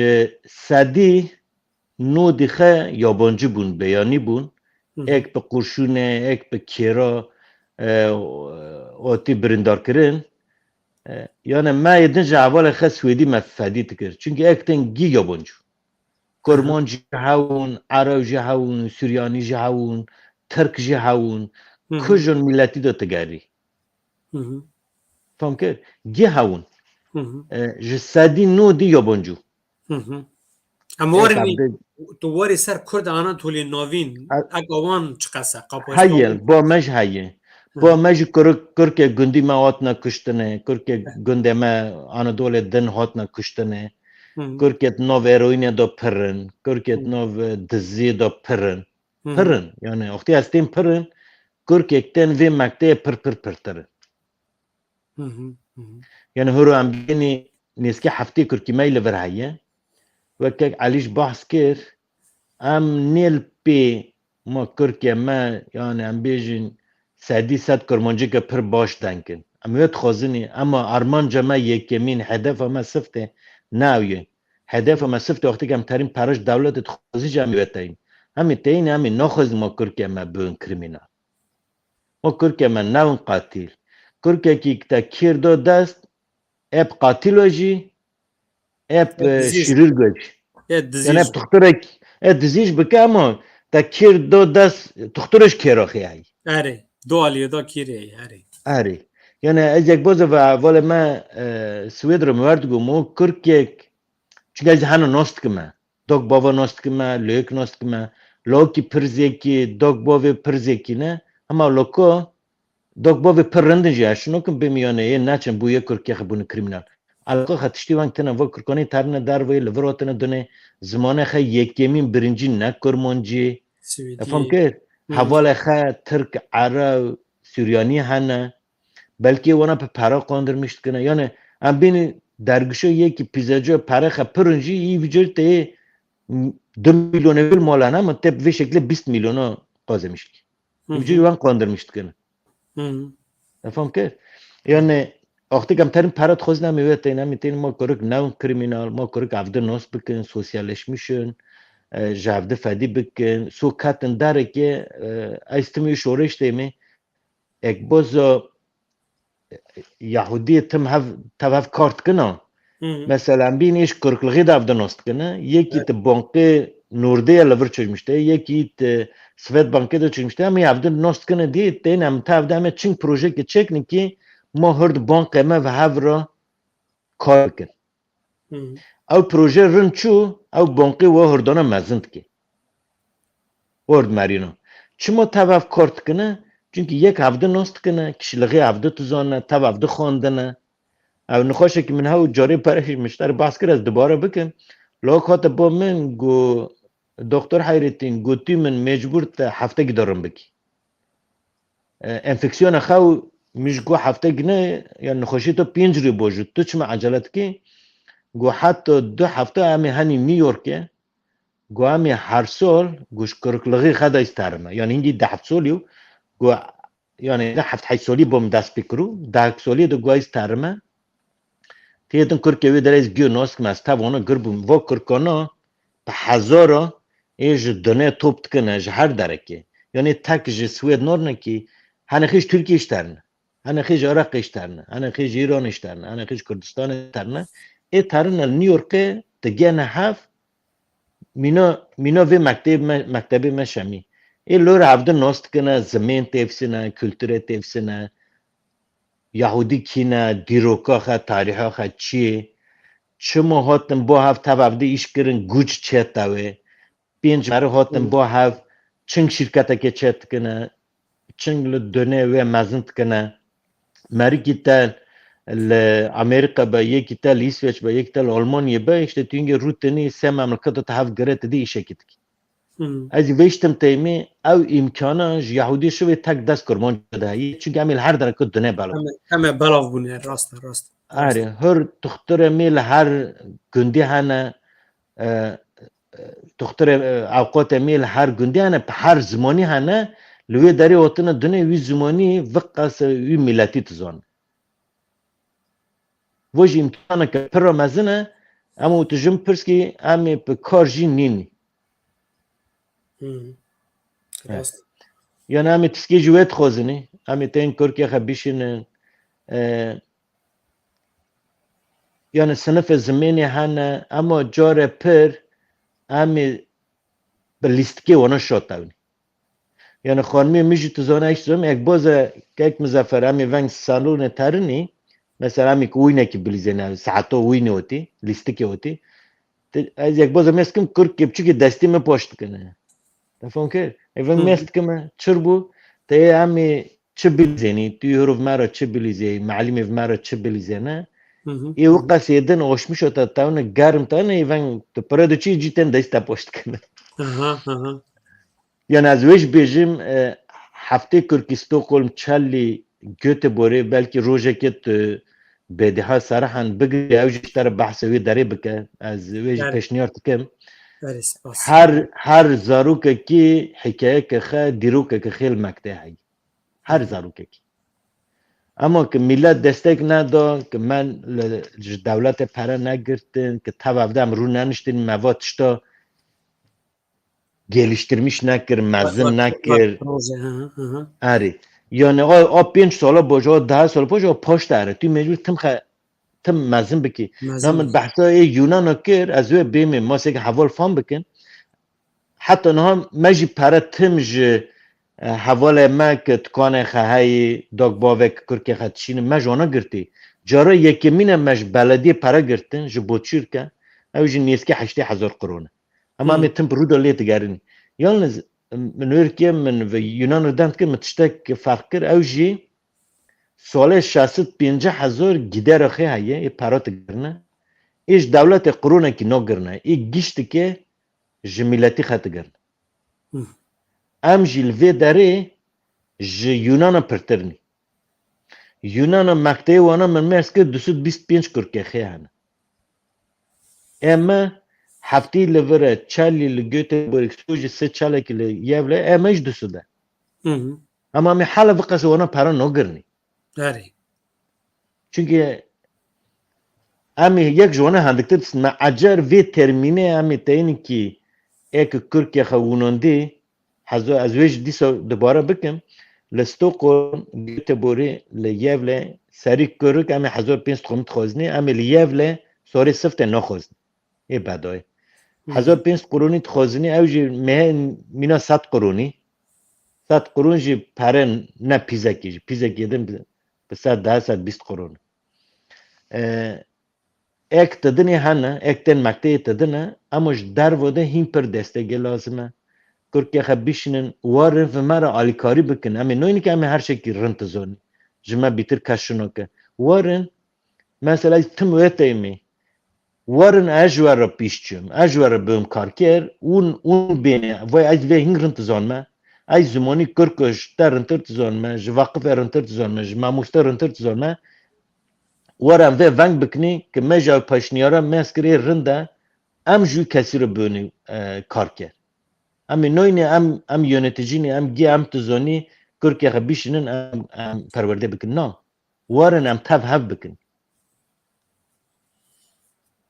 سدی نو دیخه یابانجی بون بیانی بون یک به قرشونه یک به کیرا آتی بریندار کرن یعنی ما یدن جوال خاص سویدی مفادی تکر چونکه یک تن گی یابانجو کرمانجی هاون عربی هاون سوریانی هاون ترکی هاون کجون ملتی دو تگاری فهم کرد گی هاون جسدی نو دی یابونجو اما ورنی تو واری سر کرد آناتولی ناوین اگوان چقسه هایل با مج هایه با مج کرک گندی ما هاتنا کشتنه کرک گنده ما آنادول دن هاتنا کشتنه کرکت نو اروینه دا پرن کرکت نو دزی دا پرن یعنی وقتی هستیم پرن کرکتن وی مکته پرتره یعنی هرو هم بینی نیسکی هفته کرکی میل ورهایه وکه علیش بحث کر ام نیل پی ما کرکی ما یعنی ام بیجین سادی صد کرمانجی که پر باش دنکن امیت خوزنی اما ارمان جمع یکمین هدف ما سفته ناویه هدف ما سفته وقتی که هم ترین پرش دولت خوزی جمعیت تاین همی تاین همی نخوز ما کرکی ما بون کریمینال ما کرکی ما نون قاتل کرکی که تا کیر دو دست اب قاتل وجی اب شریر گوش یعنی اب تخترک دزیش بکه اما تا کیر دو دست تخترش کیراخی هایی اره دو آلیه دا کیره اره یعنی از یک بازه و اول ما سوید رو موارد گو مو کرکیک چون از هنو ناست کمه دوگ باوا ناست کمه لیک ناست کمه لوکی پرزیکی دوگ باوی پرزیکی نه اما لوکو دوگ باوی پرندن جه شنو کم بمیانه یه نچن بویه کرکیخ بونه کریمینال علاقه خطشتی وانگ تنه و کرکانی ترنه در وی لوراتنه دونه زمانه خی یکیمین برنجی نکرمانجی افهم که حواله خی ترک عرب سوریانی هنه بلکه وانا په پرا قاندر میشت کنه یعنی ام بینی درگشو یکی پیزاجو پرا خ پرنجی ای ویجر ته 2 میلیون اول مالانه من تپ به شکل 20 میلیون قازه میشت ویجر وان قاندر میشت کنه افهم که یعنی وقتی کم ترین پرات خوز نمیوید اینا میتین ما کرک نون کریمینال ما کرک عفده ناس بکن سوسیالشمیشن جعفده فدی بکن سو کتن داره که ایستمی شورش دیمی اک بازا یهودی تم هف کارت کنه مثلا بینیش کرکلغی دافده ناست کنه یکی ت بانکه نورده لور چشمشته یکی ت سوید بانکه دو چشمشته اما هفته ناست کنه دی تین هم تا هفته همه چنگ پروژه که چک نکی ما هرد بانک ما و هف را کار کن او پروژه رن چو او بانکی و هردانه مزند که ورد مرینو چما تا هف کارت کنه چونکه یک هفته ناست کنه کشلغی هفته تو زانه تا هفته خواندنه او نخواشه که من هاو جاری پرش مشتر بحث کرد از دوباره بکن لاکات با من گو دکتر حیرتین گوتی من مجبور تا هفته گی دارم بکی انفکسیون خواو میش گو هفته گی نه یا نخوشی تو 5 روی باجود تو چما عجلت کی گو حتی 2 هفته همی هنی نیویورکه گو همی هر سال گوش کرکلغی خدا استرمه یعنی اینجی 10 سالیو گو یعنی 7 سالی بام دست بکرو 10 سالی دو گویز ترمه تیتن کرکوی درز گیو ناست که مست وانا گربم و کرکانا به هزارا ایج دنیا توپت کنه ج هر درکه یعنی تک ج سوید نور نکی هنخیش ترکیه اشترنه هنخیش عراق اشترنه هنخیش ایران اشترنه هنخیش کردستان اشترنه ای ترنه نیویورکه تگیانه هف مینا وی مکتبی مشمی ای لور هفته ناست کنه زمین تفسینه کلتور تفسینه یهودی کینه دیروکا خواهد تاریخا خواهد چیه چما هاتن با هفت هفته ایش کرن گوچ چه تاوه 5 مره هاتن با هفت چنگ شرکتا که چه کنه چنگ لدونه و مزند کنه مری که تل امریکا با یکی تل اسویچ با یکی تل آلمانیه با اشته تو اینگه روتنی 3 مملکت تا هفت گره دی ایشه کت کی از ویشتم تیمی او امکانش یهودی شوی تک دست کرمان جده هایی چون گمیل هر درکت دنیا بلاو همه بلاو بونه راست آره هر دختر میل هر گندی هنه دختر اوقات میل هر گندی هنه په هر زمانی هنه لوی داری وطن دنیا وی زمانی وقت وی ملتی تزان وجه امکانه که پر رمزنه اما تجم پرسکی امی په کار جی نینی یعنی امی تسکی جویت خوزنی امی تین کرکی خبیشن یعنی صنف زمینی هنه اما جار پر امی به لیستکی وانا شد تاونی یعنی خانمی میشه تو زانه ایش زم یک باز که یک مزفر همی ونگ سالون ترنی مثلا همی که وینه که بلیزنه ساعتا وینه ہوتی لیسته که ہوتی از یک باز مسکم کرد که بچه که دستی من پاشت کنه تفهم کرد ایوان مست که چر بو تا همی چه بلیزنی توی حروف مرا چه بلیزی معلمی مرا چه بلیزنه ای وقت یدن آشمی شد تا اون گرم تا نه ایوان تو پرده چی جیتن دستا پاشت کنه یعنی از ویش بیجیم هفته کرکستو قلم چلی گوته بوره بلکه روژه که بده ها سرحان بگی اوجشتر بحثوی داره بکه از ویش پیشنیارت کم هر زاروکه کی حکایه که خواه دیروکه که خیل مکته هایی هر زاروکه کی اما که ملت دستک ندا که من دولت پره نگرتن که توابدم رو ننشتین موادشتا geliştirmiş nekir, mezin nekir. Ari. Yani o 5 sala boja, o 10 sala boja o paş dare. Tu mecbur tım mezin biki. Namen bahta Yunan akir az ve bimi masek haval fan bikin. Hatta naham meji para tımj haval mek tkane khahay dagbavek Türkiye khatşin mej ona girti. Jara yekimine mej belediye para girtin ji boçirke. Evji niyeski 80,000 krona. Ama mi tüm bruda leti garini. Yalnız من ورکه من و یونان ردند که متشتک فرق کر اوجی سال 650,000 گیدر خی هایه ای پارات گرنه ایش دولت قرونه کی نو گرنه ای گشت که جمیلتی خط گرنه ام جیل وی داره ج یونان پرترنی یونان مکته وانا من مرس که 225 کرکه خی هنه اما هفتی لوره چالی لگوته بورکسوجی سه چاله که لیوله امش دوسته اما می حالا وقت وانا پارا نگرنی داری چونکه امی یک جوانه هندکتر ما اجر وی ترمینه امی تینی که ایک کرکه خووننده حزو از ویج دیسا دوباره بکم لستوکن گوته بوری لیوله سری کرک امی حزو 5 خمت خوزنی امی لیوله سوری سفت نخوزنی ای بدای 1500 قرونی تخوزنی اوجی مینا 100 قرونی 100 قرون جی پرن نه پیزکی جی پیزکی دن به 100 قرون ایک تدنی هنه ایک تن مکته تدنه اماش در وده هیم پر دستگی لازمه کرکه خبیشنن وارن و مرا آلیکاری بکن امی نوینی که امی هر شکی رنت زونی جمع بیتر کشنو که وارن مثلا تم ویته ایمی وارن اجوار را پیشچم اجوار را بهم کار کرد اون بینه وای از وی هنگ رنت زانمه از زمانی کرکش در رنتر تزانمه جواقف رنتر تزانمه جماموشتر رنتر تزانمه وارن وی ونگ بکنی که مجا پاشنیارا مسکری رنده ام جوی کسی رو بونی کار کرد ام نوینه ام یونتیجینی ام گی ام تزانی کرکی خبیشنن ام پرورده بکن نه وارن ام تف هف بکن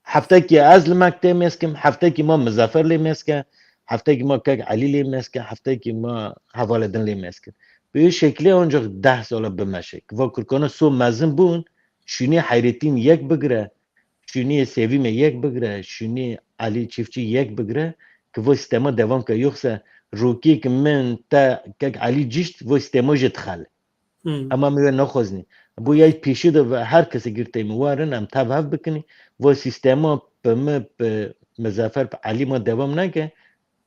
هفته که از لمکته میسکم هفته که ما مظفر لی میسکم هفته که ما کک علی لی میسکم هفته که ما حواله دن لی میسکم به این شکلی اونجا 10 ساله بمشک و کرکانه سو مزن بون شونی حیرتین یک بگره شونی سویم یک بگره شونی علی چیفچی یک بگره که و استما دوام که یخسه روکی که من تا کک علی جشت و استما جت خاله اما میوه نخوزنی بو یای پیشید و هر کسی گرته میوارن ام تبهف بکنی و سیستما به مظفر به علی ما دوام نکه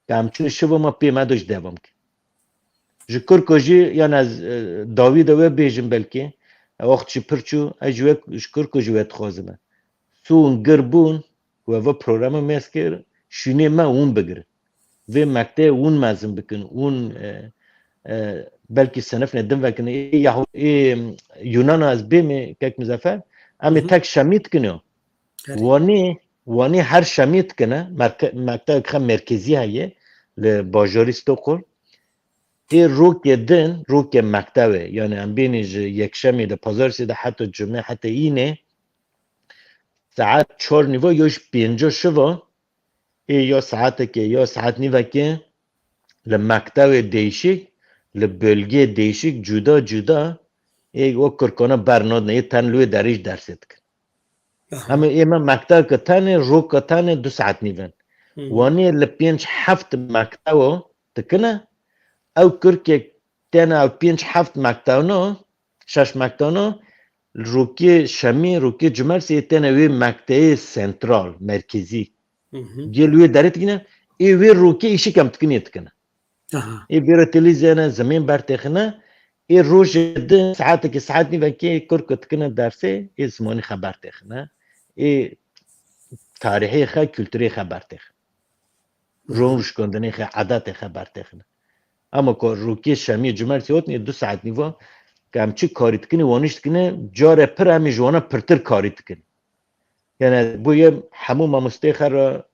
که همچون شو ما پی مدوش دوام که جکر کجی یعنی از داوید و بیجم بلکه وقت چی پرچو اجوه جکر کجی وید خوازمه سون گربون و پروگرام میسکر شونه ما اون بگره و مکته اون مزم بکن اون بلکه صنف ندم وکنه یونان از بیم که مظفر اما تک شمیت کنه وانی هر شمیت کنه مکتب خم مرکزی هایه لباجاری ستوکل ای روک دن روک مکتبه یعنی ام بینیج یک شمی ده پازارسی ده حتی جمعه حتی اینه ساعت 4 نیوه یوش 5 شوا یا ساعت که یا ساعت نیوه که لمکتب دیشک لبلگه دیشک جدا ای و کرکانه برناد نه تن لوی دریج درست کن اما ایما مکتب که تنه رو که تنه 2 ساعت نیون وانی لپینج 7 مکتب تکنه او کرک تنه او 5-7 مکتانو 6 مکتانو روکی شمی روکی جمرسی تنه وی مکتای سنترال مرکزی گلوی درت گینه ای وی روکی ایشی کم تکنی تکنه ای بیره تلیزیانه زمین برتخنه ای روش ده ساعته که ساعت نی وکی کرک تکنه درسه ای زمانی خبر تخنه ای تاریخی خواهد کلتوری خبر تخنه روش کندنی خواهد عادت خبر تخنه اما که روکی شمی جمرسی هات نی 2 ساعت نیوا که همچی کاری تکنی وانش تکنه جاره پر همی جوانا پرتر کاری تکنی یعنی بوی همو مامسته خرا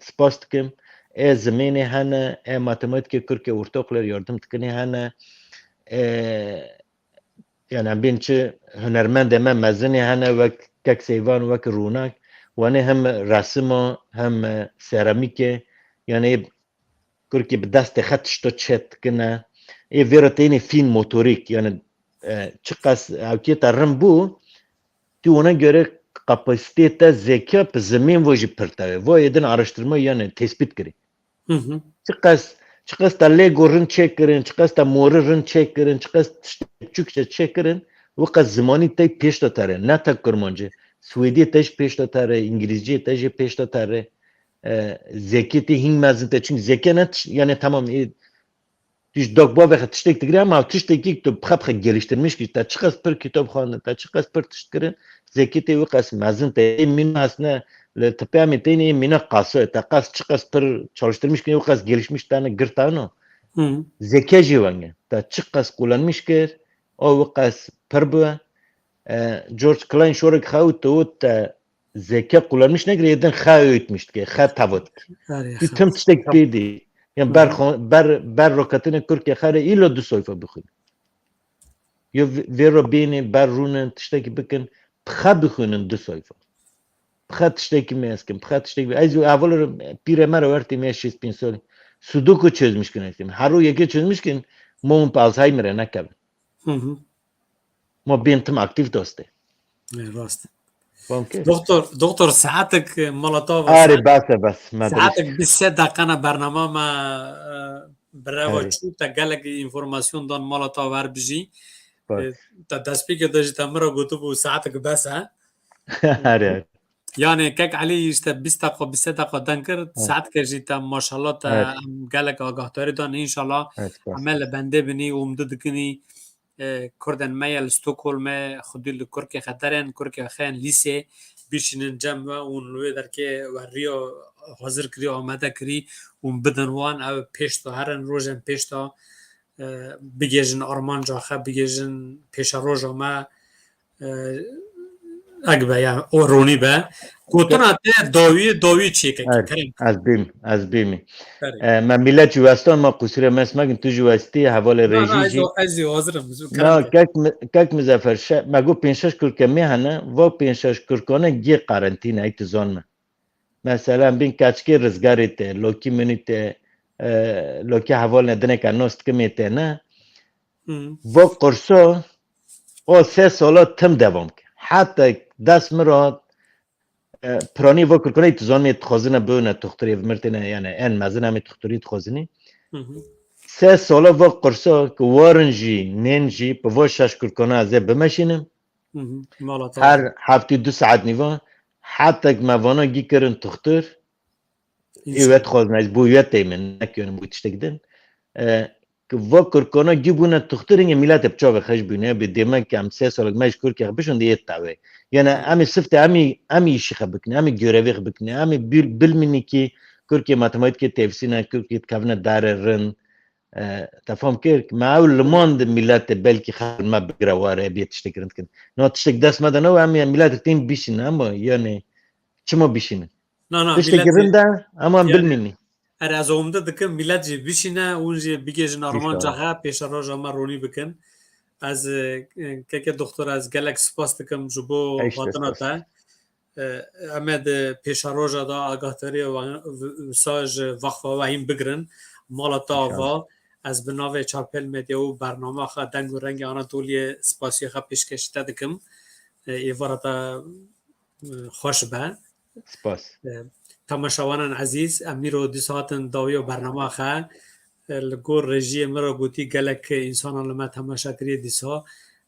سپاس تکم ای زمینی هنه ای ماتماتیک کرک ارتاقلر یاردم تکنی هنه یعنی هم بین چه هنرمند من مزنی هنه وک کک سیوان وک رونک وانه هم رسم هم سرامیکه یعنی کرکی به دست خطش تو چت کنه ای ویراتینی فین موتوریک یعنی چقدر اوکی ترم بو تو ona göre kapasite zeka pe zemin voji pertave vo yedin araştırma yani tespit kiri çıkas ta legorun çekirin çıkas ta morun çekirin çıkas çükçe çekirin ve kaz zamani te peşta tare ne tak kurmancı Suudi teş peşta tare İngilizce teş peşta tare zeketi hingmezin te çünkü zekenet yani tamam Diş dokba ve tiştek tigre ama tişteki to pxapxa geliştirmiş ki ta çıkas per kitapxana ta çıkas per tiştkirin zeketi ve qas mazın te min asna le tepami teni mina qası ta qas çıkas per çalıştırmış ki ve qas gelişmiş tane gırtano zeka jivange ta çıkas kullanmış ki o ve qas per bu George Klein şorak xaut to ta zeka kullanmış ne greden xa öğütmüştü ki xa tavut tüm tiştek dedi yani ber rokatine Türkiye khare ilo 2 sayfa bixun. Yo vero beni ber runen tişteki bikin pxa bixunin 2 sayfa. Pxa tişteki meskim, pxa tişteki az avval piremer verti meşis pinsol. Sudoku çözmüş gün ettim. Haru yeke çözmüş gün mom Alzheimer'e nakab. Mo bentim aktif doste. راست Banke. دكتور ساعتك مولوتوف Ari bas ساعتك بالسه دقيقة برنامه ما برای آره. چون تا گلگ اینفورماسیون دان مولوتوف هر بجی Bas. تا دسپیک داشت تمرا گوتو بو ساعتك بس ها Ari. يعني كك علي يشت 20 دقيقة 20 دقيقة دنكر ساعت كجي تا ما شاء الله تا گلگ آگاهداری دان ان شاء الله عمل بنده بنی و مدد کنی کردن میل استکهلم خودی لکرک خطرن کرک خان لیسه بیشینن جمع اون لوی در که وریا حاضر کری آماده کری اون بدن وان او پیشتا هرن روزن پیشتا بگیجن آرمان جاخه بگیجن پیش روز ما اگه یا اورونی به کوتنا ته داوی چی که کریم از بیم من ملت جوستان ما قصور مسمگن تو جوستی حوال رژیجی از حاضرم نه کک مزفر مگو 5-6 کرکه میهنه و 5-6 کرکانه گی قرنطینه ایت زانمه مثلا بین کچکی رزگاریته لوکی منیته لوکی حوال ندنه که نوست کمیته نه و قرصو او 3 سالا تم دوام که حتی دست مراد پرانی و کرکنه ایت زانمه تخوزنه بونه تختری مرتنه یعنی این مزنه همی تختری تخوزنی 3 سالا و قرصا که وارنجی نینجی په و 6 کرکنه ازه بمشینم هر هفته 2 ساعت نیوان حتی که موانا گی کرن تختر ایوت خوزن از بویت ایمن نکیونم بویت شتگدن که و کرکنه گی بونه تختر اینگه میلت بچا بخش بونه به دیمه که هم 3 سالک مش کرکی بشون دیت تاوه یعنی امی صفت امی شیخ بکنه امی گروی بکنه امی بالمنی که کرکی ماتماتیک تفسینه کرکی کافنه داره رن تفهم كيف مع الموند ميلاد بلكي خل ما بقراواره بيت تشتكرنت كن نو تشتك داس ما دنو ام ميلاد تين بيشين اما يعني چمو بيشين لا تشتكرن دا اما بالمني ار از عمده دکه ميلاد جي بيشينه اونجي بيجي نورمال جاها پیش روزا ما روني بكن از كك دكتور از گالکس پاست کم جبو وطنا تا امد پیش روزا دا آگاهتری و ساج وقفه و این بگرن مالا و از بناوه چارپل میدیو برنامه خواه دنگ و رنگ آناتولی سپاسی خواه پیشکش دکم ایوارتا خوش به سپاس تماشاوانان عزیز امیر و 2 ساعت داوی و برنامه خواه لگور رژی مرا گوتی گلک انسان لما تماشا کریه دیسا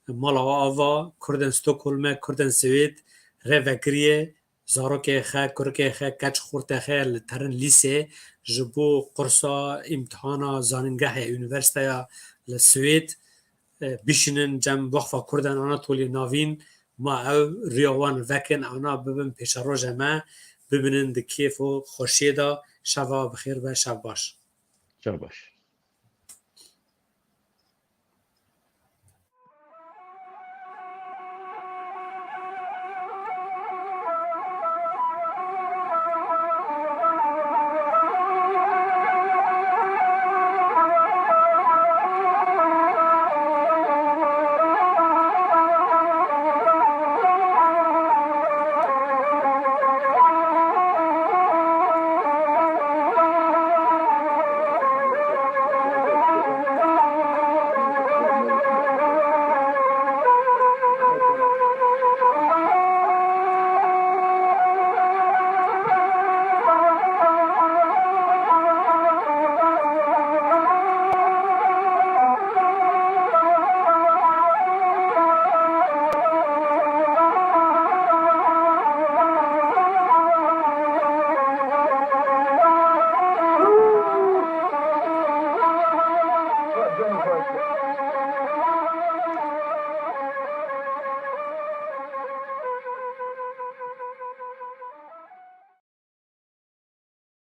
مالا آوا کردن ستوکولم کردن سوید روکریه زاروکه خه کرکه خه کچ خورته خه لترن لیسه جبو قرصا امتحانا زاننگه یونیورسیته لسوید بیشنن جم وقفا کردن آناتولی ناوین ما او ریاوان وکن آنا ببین پیش روژه ما ببینن ده کیف و خوشیده شبا بخیر و شب باش شب باش.